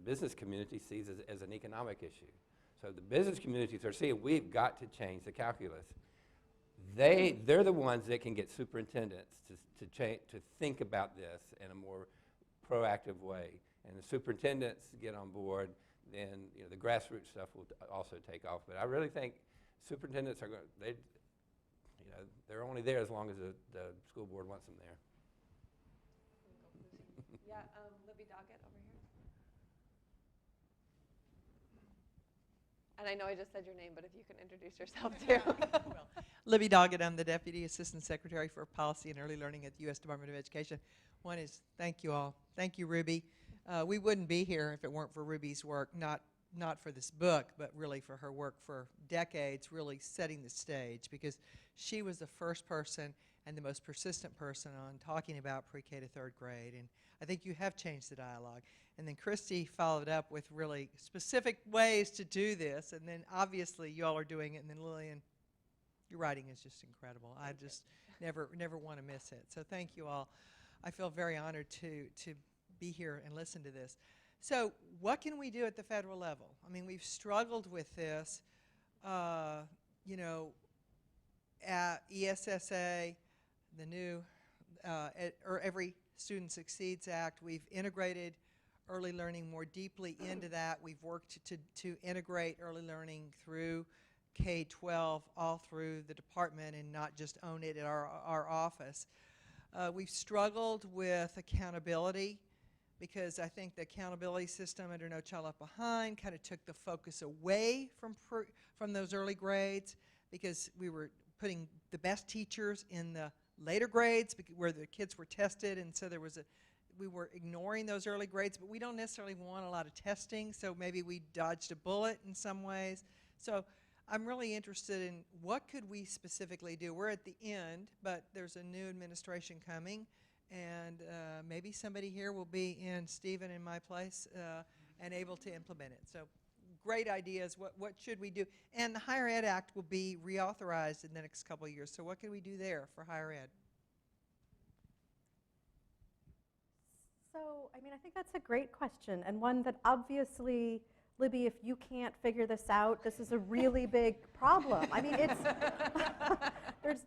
business community sees it as an economic issue. So the business communities are saying we've got to change the calculus. They're the ones that can get superintendents to think about this in a more proactive way. And the superintendents get on board, then the grassroots stuff will also take off. But I really think superintendents are going. They're only there as long as the school board wants them there. Yeah, Libby Doggett over here. And I know I just said your name, but if you can introduce yourself too. Well, Libby Doggett, I'm the Deputy Assistant Secretary for Policy and Early Learning at the U.S. Department of Education. One is, thank you all. Thank you, Ruby. We wouldn't be here if it weren't for Ruby's work, not for this book, but really for her work for decades, really setting the stage, because she was the first person and the most persistent person on talking about pre-K to third grade. And I think you have changed the dialogue. And then Christy followed up with really specific ways to do this. And then obviously you all are doing it. And then Lillian, your writing is just incredible. I just never want to miss it. So thank you all. I feel very honored to be here and listen to this. So what can we do at the federal level? I mean, we've struggled with this, at ESSA, the new Every Student Succeeds Act. We've integrated early learning more deeply into that. We've worked to integrate early learning through K-12 all through the department and not just own it at our office. We've struggled with accountability because I think the accountability system under No Child Left Behind kind of took the focus away from those early grades because we were putting the best teachers in the later grades where the kids were tested, and so we were ignoring those early grades, but we don't necessarily want a lot of testing, so maybe we dodged a bullet in some ways. So I'm really interested in what could we specifically do. We're at the end, but there's a new administration coming, and maybe somebody here will be in Stephen in my place and able to implement it. So great ideas. What should we do? And the Higher Ed Act will be reauthorized in the next couple of years. So what can we do there for higher ed? So, I mean, I think that's a great question, and one that obviously, Libby, if you can't figure this out, this is a really big problem. I mean, it's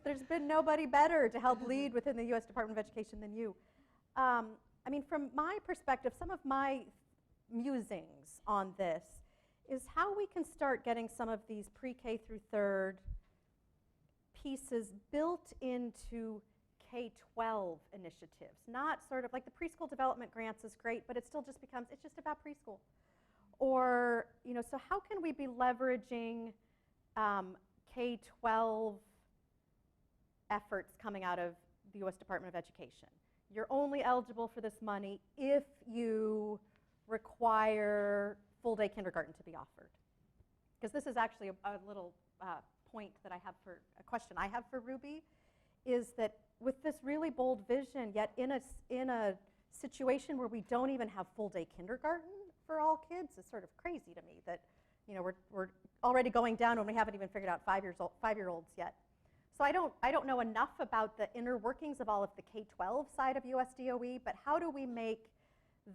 there's been nobody better to help lead within the U.S. Department of Education than you. I mean, from my perspective, some of my musings on this is how we can start getting some of these pre-K through third pieces built into K-12 initiatives, not sort of like the preschool development grants is great, but it still just becomes, it's just about preschool. Or, you know, so how can we be leveraging K-12 efforts coming out of the U.S. Department of Education? You're only eligible for this money if you require full-day kindergarten to be offered. Because this is actually a little point that I have for, a question I have for Ruby, is that with this really bold vision, yet in a situation where we don't even have full-day kindergarten for all kids, is sort of crazy to me that, you know, we're already going down when we haven't even figured out 5-year-olds yet. So I don't know enough about the inner workings of all of the K-12 side of USDOE, but how do we make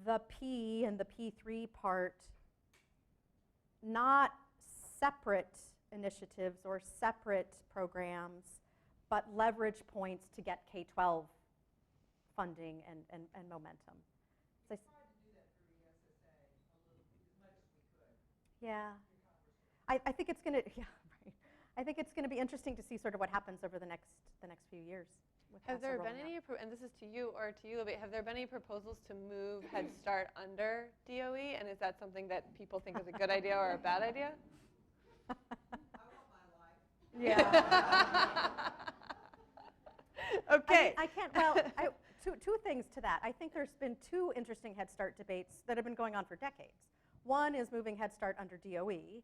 the P and the P3 part not separate initiatives or separate programs, but leverage points to get K-12 funding and momentum. So we tried to do that through ESSA as much as we could. Yeah. I think it's going to, yeah, right. I think it's going to be interesting to see sort of what happens over the next few years. Have there been any, and this is to you or to you, have there been any proposals to move Head Start under DOE? And is that something that people think is a good idea or a bad idea? I want my life. Yeah. Okay. I can't, well, two things to that. I think there's been two interesting Head Start debates that have been going on for decades. One is moving Head Start under DOE,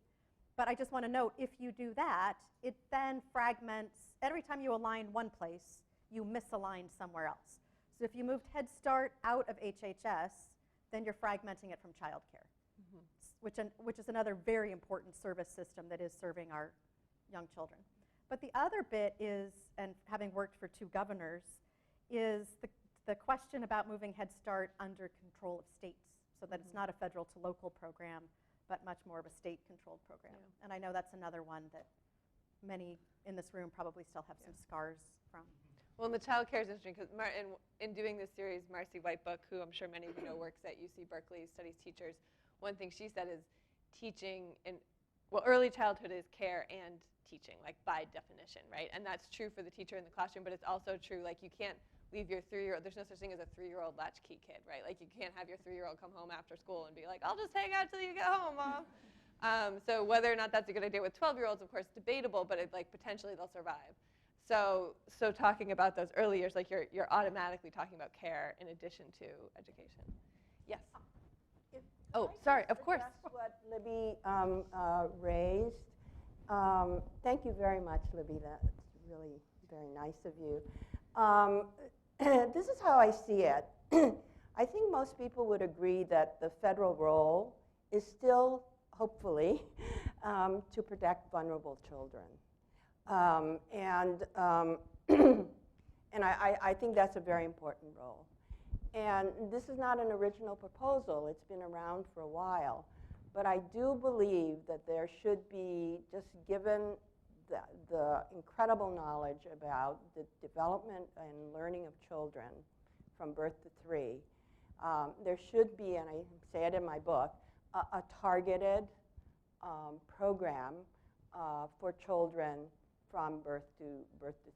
but I just want to note, if you do that, it then fragments, every time you align one place, you misalign somewhere else. So if you moved Head Start out of HHS, then you're fragmenting it from childcare, which is another very important service system that is serving our young children. But the other bit is, and having worked for two governors, is the question about moving Head Start under control of states, so that it's not a federal to local program, but much more of a state-controlled program. Yeah. And I know that's another one that many in this room probably still have some scars from. Well, and the child care is interesting because in doing this series, Marcy Whitebook, who I'm sure many of you know works at UC Berkeley, studies teachers, one thing she said is teaching well, early childhood is care and teaching, like by definition, right? And that's true for the teacher in the classroom, but it's also true, like you can't leave your 3-year-old, there's no such thing as a 3-year-old latchkey kid, right? Like you can't have your 3-year-old come home after school and be like, I'll just hang out till you get home, Mom. So whether or not that's a good idea with 12-year-olds, of course, debatable, but like potentially they'll survive. So talking about those early years, like you're automatically talking about care in addition to education. Yes. Sorry, of course. That's what Libby raised. Thank you very much, Libby. That's really very nice of you. This is how I see it. I think most people would agree that the federal role is still, hopefully, to protect vulnerable children. And I think that's a very important role. And this is not an original proposal. It's been around for a while. But I do believe that there should be, just given the incredible knowledge about the development and learning of children from birth to 3, there should be, and I say it in my book, a targeted program for children from birth to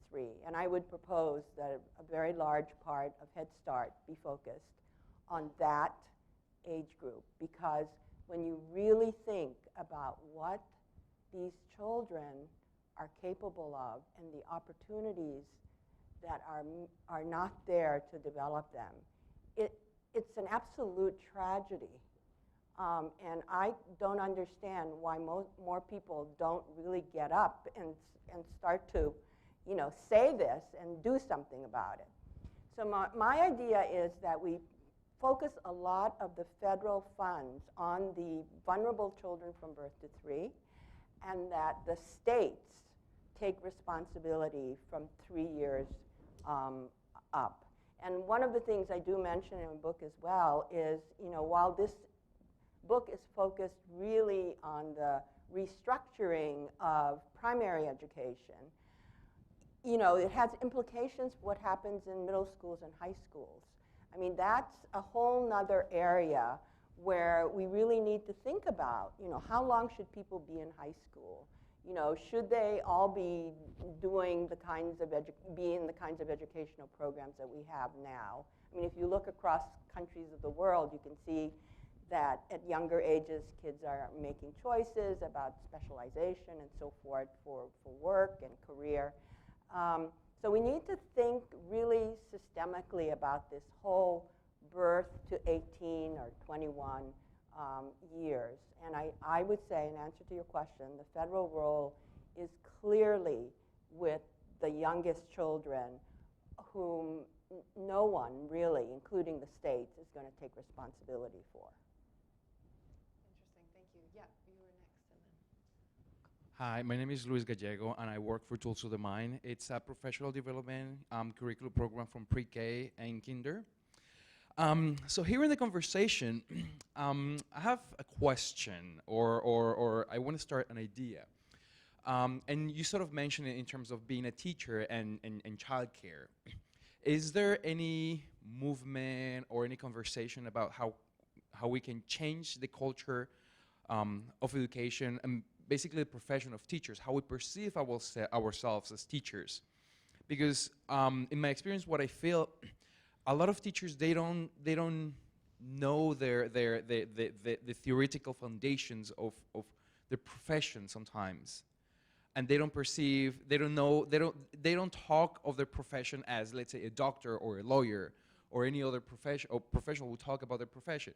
3. And I would propose that a very large part of Head Start be focused on that age group, because when you really think about what these children are capable of and the opportunities that are not there to develop them, it's an absolute tragedy And I don't understand why more people don't really get up and start to, say this and do something about it. So my idea is that we focus a lot of the federal funds on the vulnerable children from birth to 3, and that the states take responsibility from 3 years up. And one of the things I do mention in the book as well is, while this book is focused really on the restructuring of primary education, it has implications for what happens in middle schools and high schools. I mean, that's a whole nother area where we really need to think about, how long should people be in high school? Should they all be doing the kinds of educational programs that we have now? I mean, if you look across countries of the world, you can see that at younger ages, kids are making choices about specialization and so forth for work and career. So we need to think really systemically about this whole birth to 18 or 21 years. And I would say, in answer to your question, the federal role is clearly with the youngest children whom no one really, including the states, is going to take responsibility for. Interesting, thank you. Yeah, you were next. And then. Hi, my name is Luis Gallego, and I work for Tools of the Mind. It's a professional development curriculum program from pre-K and kinder. So here in the conversation, I have a question, or I want to start an idea. And you sort of mentioned it in terms of being a teacher and childcare. Is there any movement or any conversation about how we can change the culture of education and basically the profession of teachers, how we perceive ourselves as teachers? Because in my experience, what I feel, a lot of teachers, they don't know the theoretical foundations of their profession sometimes, and they don't talk of their profession as, let's say, a doctor or a lawyer or any other professional who talk about their profession.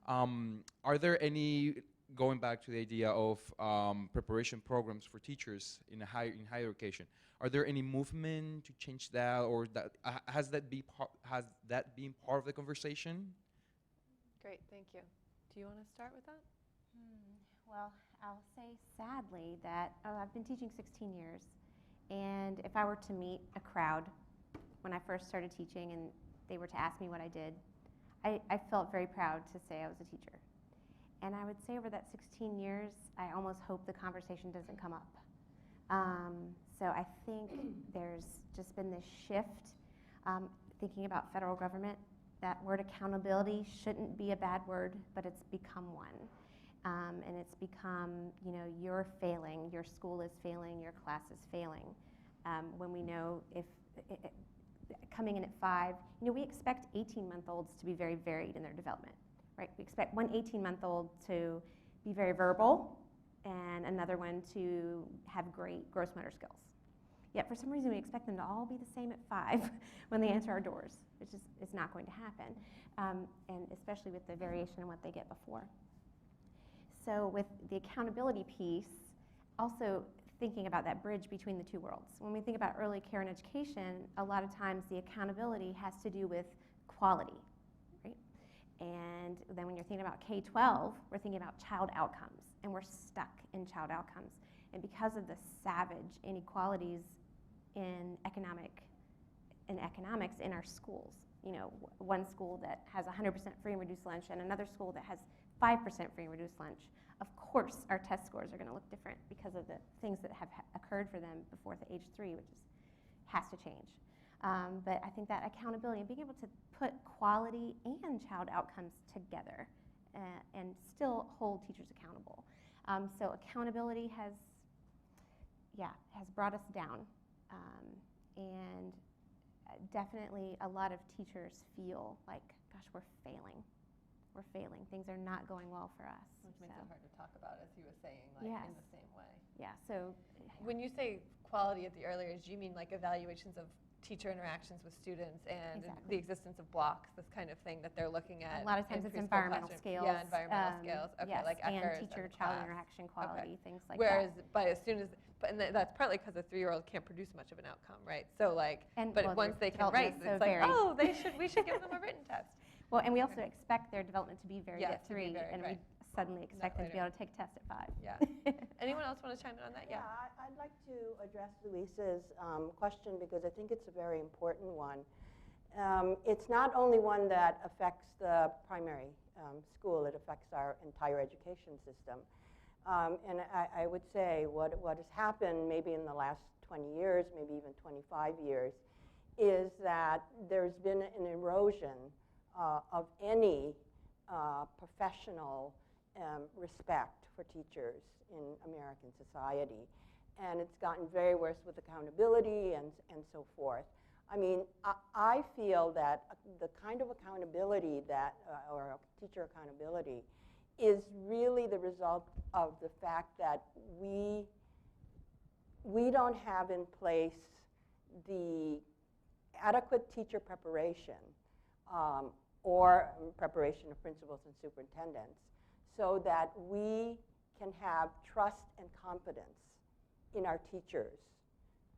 Are there any, going back to the idea of preparation programs for teachers in higher education, are there any movement to change that, or has that been part of the conversation? Great, thank you. Do you want to start with that? Well, I'll say sadly that I've been teaching 16 years, and if I were to meet a crowd when I first started teaching and they were to ask me what I did, I felt very proud to say I was a teacher. And I would say over that 16 years, I almost hope the conversation doesn't come up. So I think there's just been this shift, thinking about federal government. That word accountability shouldn't be a bad word, but it's become one. And it's become, you're failing, your school is failing, your class is failing. When we know if coming in at 5, we expect 18-month-olds to be very varied in their development, right? We expect one 18-month-old to be very verbal and another one to have great gross motor skills. Yet for some reason we expect them to all be the same at 5 when they enter our doors, which is not going to happen, and especially with the variation in what they get before. So with the accountability piece, also thinking about that bridge between the two worlds. When we think about early care and education, a lot of times the accountability has to do with quality, right? And then when you're thinking about K-12, we're thinking about child outcomes, and we're stuck in child outcomes. And because of the savage inequalities in economics in our schools, one school that has 100% free and reduced lunch and another school that has 5% free and reduced lunch, of course our test scores are going to look different because of the things that have occurred for them before the age 3, which has to change. But I think that accountability and being able to put quality and child outcomes together and still hold teachers accountable. So accountability has brought us down. And definitely a lot of teachers feel like, gosh, we're failing. We're failing. Things are not going well for us. Which makes it hard to talk about, as you were saying, Yes. in the same way. Yeah, so When you say quality at the earlier age, do you mean like evaluations of teacher interactions with students and Exactly. the existence of blocks, this kind of thing that they're looking at. A lot of times in it's preschool environmental classroom. scales. Yeah, environmental scales. Okay, yes, like and Eckers teacher-child class. interaction quality, things like Whereas, that. but as soon as, that's partly because a 3-year-old can't produce much of an outcome, right? So like, And, but well, once their they can write, development is so it's like, varied. oh, we should give them a written test. Well, and we also expect their development to be varied Yeah, at to be 3, varied, and right. we suddenly expect them to be later. able to take tests at 5. Yeah. Anyone else want to chime in on that? Yeah, I'd like to address Luisa's question because I think it's a very important one. It's not only one that affects the primary school, it affects our entire education system. And I would say what has happened maybe in the last 20 years, maybe even 25 years, is that there's been an erosion of any professional respect for teachers in American society. And it's gotten very worse with accountability and so forth. I mean, I feel that the kind of accountability that, or teacher accountability, is really the result of the fact that we don't have in place the adequate teacher preparation or preparation of principals and superintendents so that we can have trust and confidence in our teachers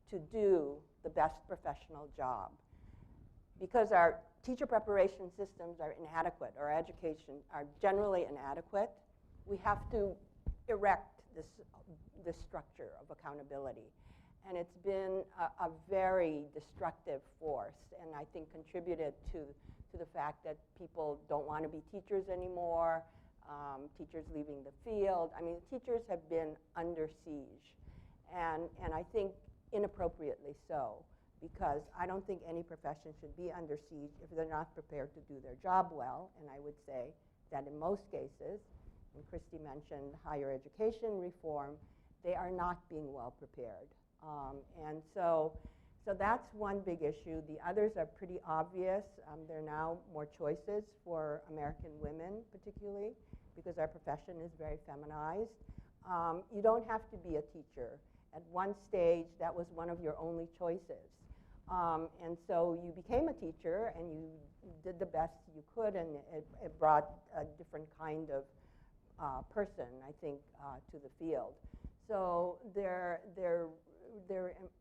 to do the best professional job. Because our teacher preparation systems are inadequate, or education are generally inadequate, we have to erect this structure of accountability. And it's been a very destructive force, and I think contributed to the fact that people don't want to be teachers anymore, teachers leaving the field. I mean, teachers have been under siege, and I think inappropriately so, because I don't think any profession should be under siege if they're not prepared to do their job well. And I would say that in most cases, and Christy mentioned higher education reform, they are not being well prepared. And so that's one big issue. The others are pretty obvious. There are now more choices for American women, particularly, because our profession is very feminized. You don't have to be a teacher. At one stage, that was one of your only choices. And so you became a teacher, and you did the best you could, and it brought a different kind of person, I think, to the field. So there are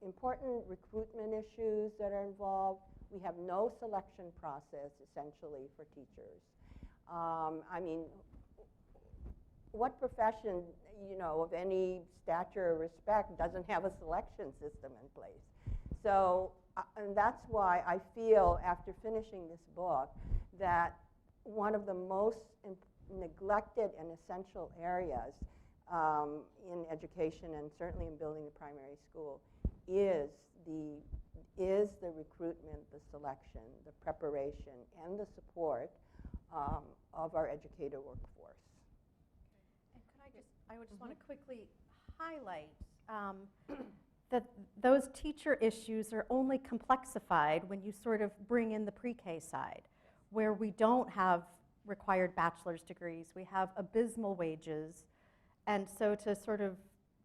important recruitment issues that are involved. We have no selection process, essentially, for teachers. I mean, what profession, of any stature or respect doesn't have a selection system in place? So, and that's why I feel, after finishing this book, that one of the most neglected and essential areas in education, and certainly in building the primary school, is the recruitment, the selection, the preparation, and the support of our educator workforce. And I would just want to quickly highlight that those teacher issues are only complexified when you sort of bring in the pre-K side, where we don't have required bachelor's degrees, we have abysmal wages, and so to sort of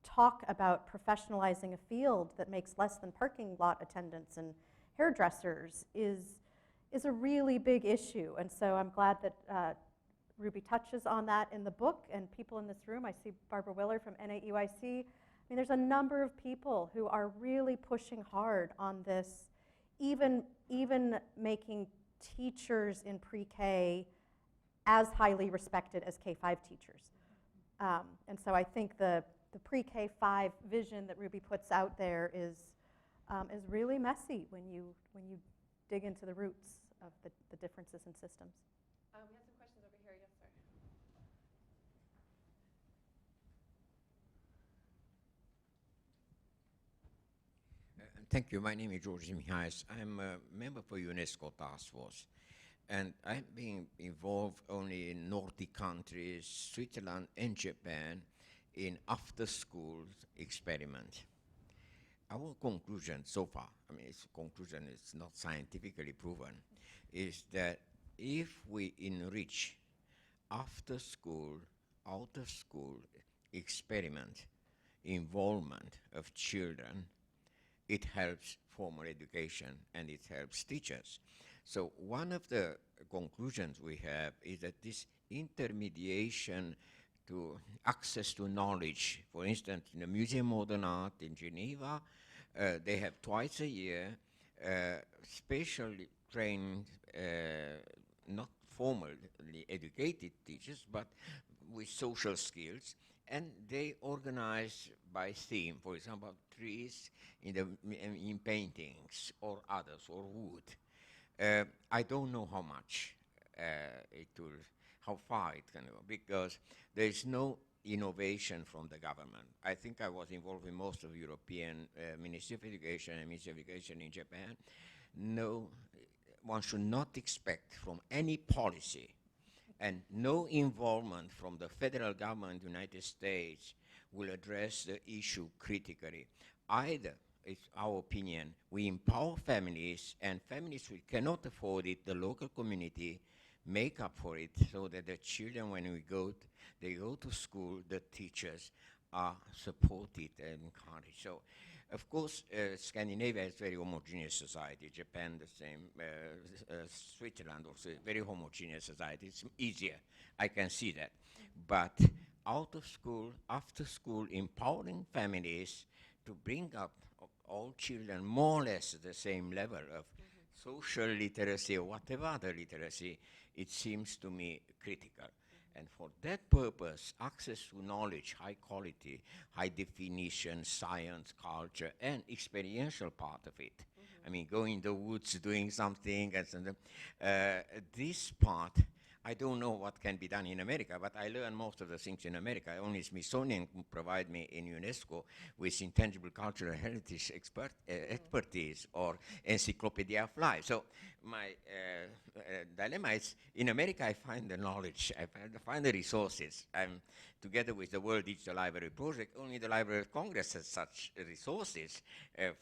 talk about professionalizing a field that makes less than parking lot attendants and hairdressers is a really big issue. And so I'm glad that Ruby touches on that in the book, and people in this room. I see Barbara Willer from NAUIC. I mean, there's a number of people who are really pushing hard on this, even making teachers in pre-K as highly respected as K-5 teachers. And so I think the pre-K 5 vision that Ruby puts out there is really messy when you dig into the roots of the differences in systems. We have some questions over here. Yes, sir. Thank you. My name is George Mihais. I'm a member for UNESCO Task Force. And I've been involved only in Nordic countries, Switzerland and Japan, in after-school experiment. Our conclusion so far, I mean, it's a conclusion, it's not scientifically proven, is that if we enrich after-school, out-of-school experiment involvement of children, it helps formal education, and it helps teachers. So one of the conclusions we have is that this intermediation to access to knowledge, for instance, in the Museum of Modern Art in Geneva, they have twice a year specially trained, not formally educated teachers, but with social skills, and they organize by theme, for example, trees in paintings or others, or wood. I don't know how much how far it can go, because there is no innovation from the government. I think I was involved in most of European Ministry of Education and Ministry of Education in Japan. No, one should not expect from any policy and no involvement from the federal government of the United States will address the issue critically. Either, it's our opinion, we empower families, and families who cannot afford it, the local community make up for it, so that the children, when they go to school, the teachers are supported and encouraged. So, of course, Scandinavia is very homogeneous society. Japan, the same. Switzerland also, very homogeneous society. It's easier. I can see that. But out of school, after school, empowering families to bring up all children more or less at the same level of social literacy or whatever other literacy, it seems to me critical. And for that purpose, access to knowledge, high quality, high definition, science, culture, and experiential part of it. I mean, going in the woods, doing something, and this part, I don't know what can be done in America, but I learned most of the things in America. Only Smithsonian can provide me in UNESCO with intangible cultural heritage expertise or Encyclopedia of Life. So my dilemma is, in America I find the knowledge, I find the resources. I'm together with the World Digital Library Project. Only the Library of Congress has such resources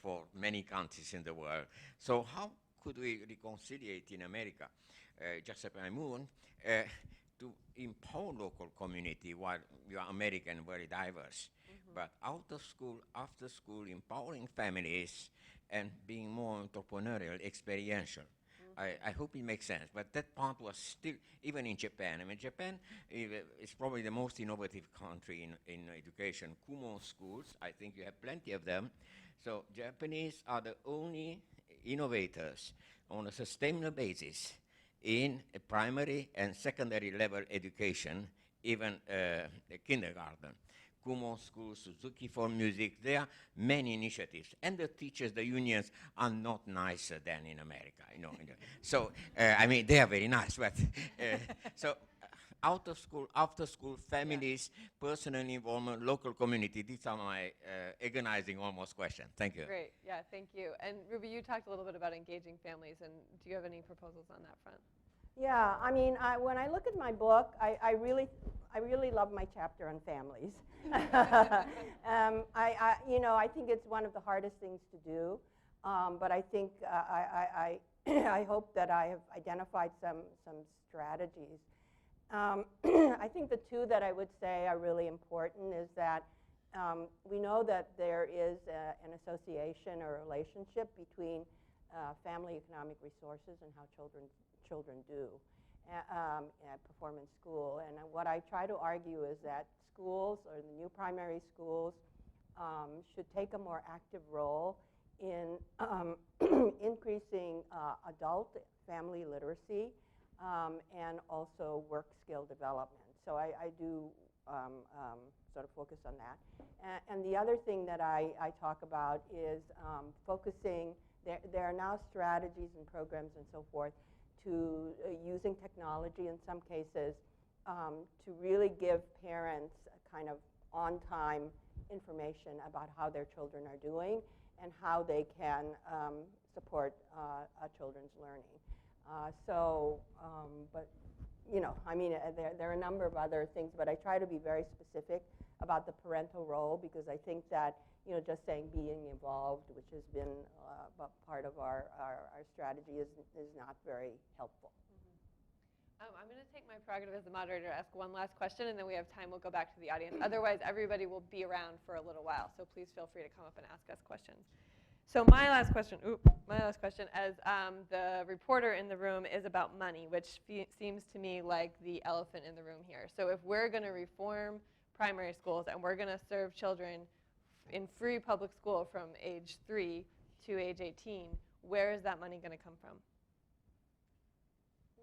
for many countries in the world. So how could we reconcile in America? Giuseppe Moon, to empower local community while you are American, very diverse. But out of school, after school, empowering families and being more entrepreneurial, experiential. I hope it makes sense. But that part was still, even in Japan. I mean, Japan is probably the most innovative country in education. Kumon schools, I think you have plenty of them. So Japanese are the only innovators on a sustainable basis in a primary and secondary level education, even kindergarten. Kumon School, Suzuki for Music, there are many initiatives. And the teachers, the unions, are not nicer than in America. So, I mean, they are very nice, but so out of school, after school, families, personal involvement, local community, these are my agonizing almost questions. Thank you. Great, yeah, thank you. And Ruby, you talked a little bit about engaging families, and do you have any proposals on that front? Yeah, I mean, when I look at my book, I really love my chapter on families. I think it's one of the hardest things to do, but I think I hope that I have identified some strategies. I think the two that I would say are really important is that we know that there is an association or relationship between family economic resources and how children do perform in school. And what I try to argue is that schools, or the new primary schools, should take a more active role in increasing adult family literacy and also work skill development. So I do sort of focus on that. And the other thing that I talk about is focusing, there are now strategies and programs and so forth to using technology in some cases to really give parents a kind of on-time information about how their children are doing and how they can support children's learning. But I mean, there are a number of other things, but I try to be very specific about the parental role, because I think that just saying being involved, which has been part of our strategy, is not very helpful. I'm going to take my prerogative as the moderator to ask one last question, and then we have time, we'll go back to the audience. Otherwise, everybody will be around for a little while, so please feel free to come up and ask us questions. So my last question, as the reporter in the room, is about money, which seems to me like the elephant in the room here. So if we're going to reform primary schools and we're going to serve children in free public school from age 3 to age 18, where is that money going to come from?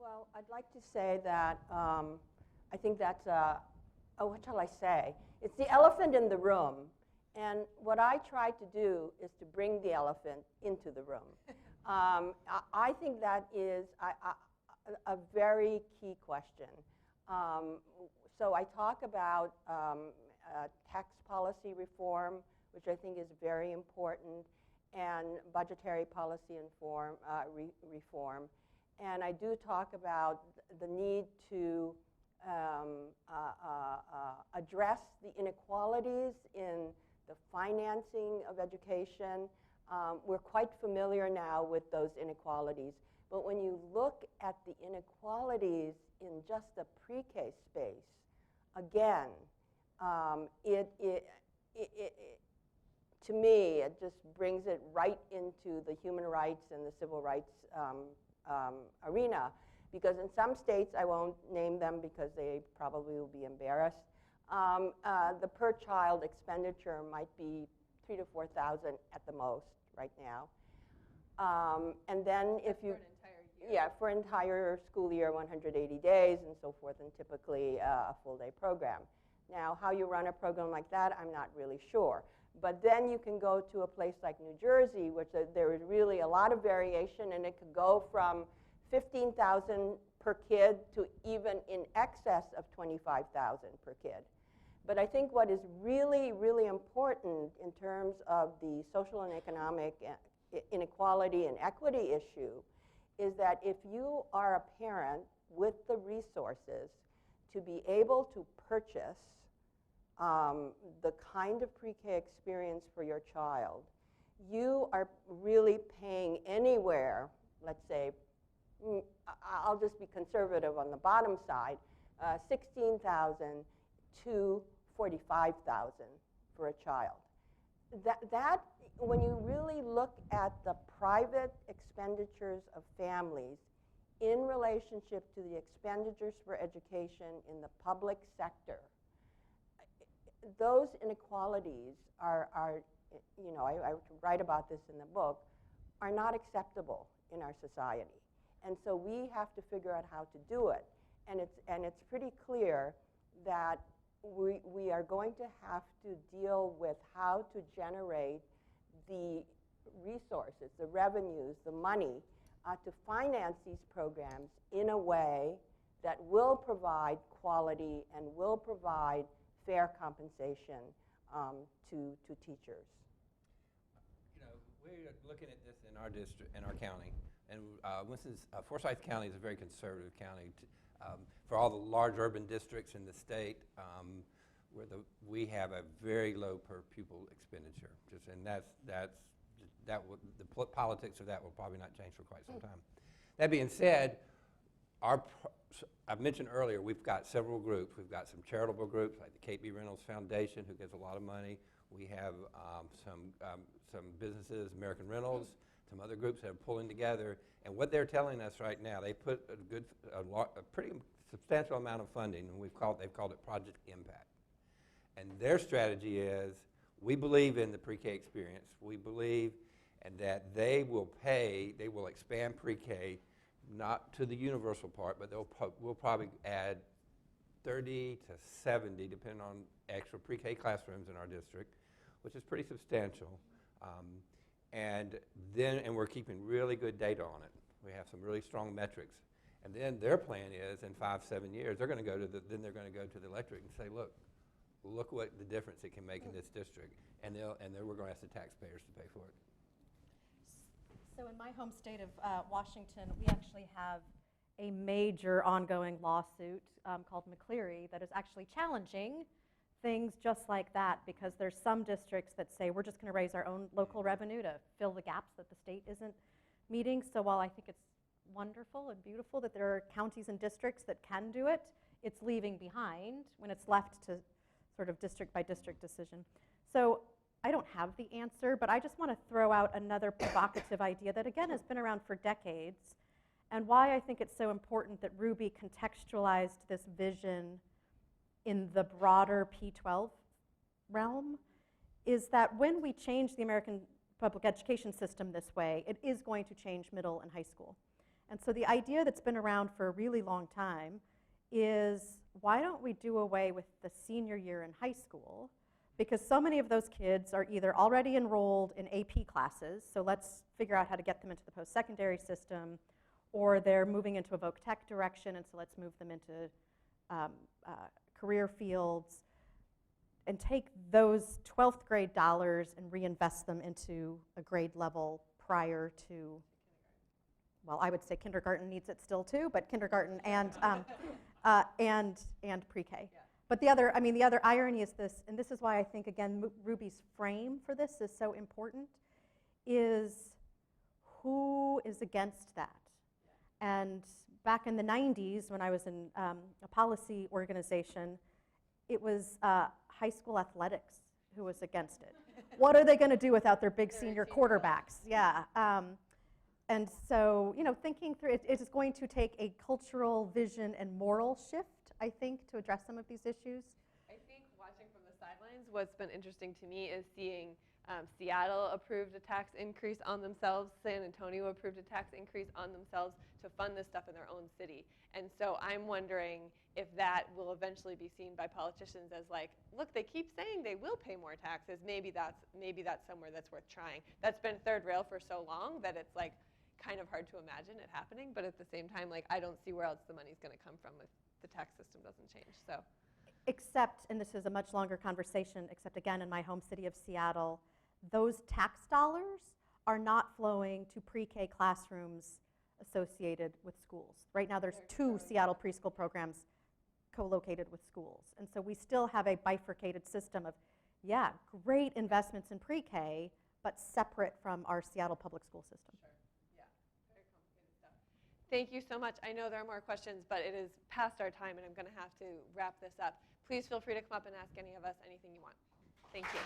Well, I'd like to say that I think that's what shall I say? It's the elephant in the room. And what I try to do is to bring the elephant into the room. I think that is a very key question. So I talk about tax policy reform, which I think is very important, and budgetary policy reform. And I do talk about the need to address the inequalities in the financing of education. We're quite familiar now with those inequalities. But when you look at the inequalities in just the pre-K space, again, to me, it just brings it right into the human rights and the civil rights arena. Because in some states, I won't name them because they probably will be embarrassed, the per child expenditure might be $3,000 to $4,000 at the most right now. And then if you... For an entire school year, 180 days and so forth, and typically a full-day program. Now, how you run a program like that, I'm not really sure. But then you can go to a place like New Jersey, which there is really a lot of variation, and it could go from $15,000 per kid to even in excess of $25,000 per kid. But I think what is really, really important in terms of the social and economic inequality and equity issue is that if you are a parent with the resources to be able to purchase the kind of pre-K experience for your child, you are really paying anywhere, let's say, I'll just be conservative on the bottom side, $16,000 to $45,000 for a child. That, when you really look at the private expenditures of families in relationship to the expenditures for education in the public sector, those inequalities are I write about this in the book, are not acceptable in our society. And so we have to figure out how to do it. And it's pretty clear that we are going to have to deal with how to generate the resources, the revenues, the money to finance these programs in a way that will provide quality and will provide fair compensation to teachers. You know, we're looking at this in our district, in our county, and Forsyth County is a very conservative county. For all the large urban districts in the state, we have a very low per pupil expenditure. The politics of that will probably not change for quite some time. That being said, I've mentioned earlier, we've got several groups. We've got some charitable groups like the Kate B. Reynolds Foundation, who gets a lot of money. We have some businesses, American Rentals, some other groups that are pulling together. And what they're telling us right now, they put a pretty substantial amount of funding, and they've called it Project Impact. And their strategy is, we believe in the pre-K experience. We believe that they will expand pre-K, not to the universal part, but we'll probably add 30 to 70, depending on extra pre-K classrooms in our district, which is pretty substantial. And we're keeping really good data on it. We have some really strong metrics. And then their plan is, in 5-7 years, they're going to go to the electorate and say, look what the difference it can make in this district. And then we're going to ask the taxpayers to pay for it. So in my home state of Washington, we actually have a major ongoing lawsuit called McCleary that is actually challenging things just like that, because there's some districts that say we're just going to raise our own local revenue to fill the gaps that the state isn't meeting. So while I think it's wonderful and beautiful that there are counties and districts that can do it, it's leaving behind when it's left to sort of district by district decision. So I don't have the answer, but I just want to throw out another provocative idea that, again, has been around for decades, and why I think it's so important that Ruby contextualized this vision in the broader P12 realm, is that when we change the American public education system this way, it is going to change middle and high school. And so the idea that's been around for a really long time is, why don't we do away with the senior year in high school? Because so many of those kids are either already enrolled in AP classes, so let's figure out how to get them into the post-secondary system, or they're moving into a voc tech direction, and so let's move them into career fields, and take those 12th grade dollars and reinvest them into a grade level prior to, well, I would say kindergarten needs it still too, but kindergarten and pre-K. Yeah. But the other irony is this, and this is why I think, again, Ruby's frame for this is so important, is who is against that? And back in the 90s, when I was in a policy organization, it was high school athletics who was against it. What are they going to do without their big senior quarterbacks? Yeah. And so, thinking through, it is going to take a cultural vision and moral shift, I think, to address some of these issues. I think watching from the sidelines, what's been interesting to me is seeing Seattle approved a tax increase on themselves, San Antonio approved a tax increase on themselves to fund this stuff in their own city. And so I'm wondering if that will eventually be seen by politicians as like, look, they keep saying they will pay more taxes. Maybe that's somewhere that's worth trying. That's been third rail for so long that it's like kind of hard to imagine it happening. But at the same time, like, I don't see where else the money's going to come from if the tax system doesn't change. So, except, and this is a much longer conversation, except again in my home city of Seattle, those tax dollars are not flowing to pre-K classrooms associated with schools. Right now there's 2 Seattle preschool programs co-located with schools. And so we still have a bifurcated system of, yeah, great investments in pre-K, but separate from our Seattle public school system. sure. Yeah, very complicated stuff. Thank you so much. I know there are more questions, but it is past our time, and I'm going to have to wrap this up. Please feel free to come up and ask any of us anything you want. Thank you.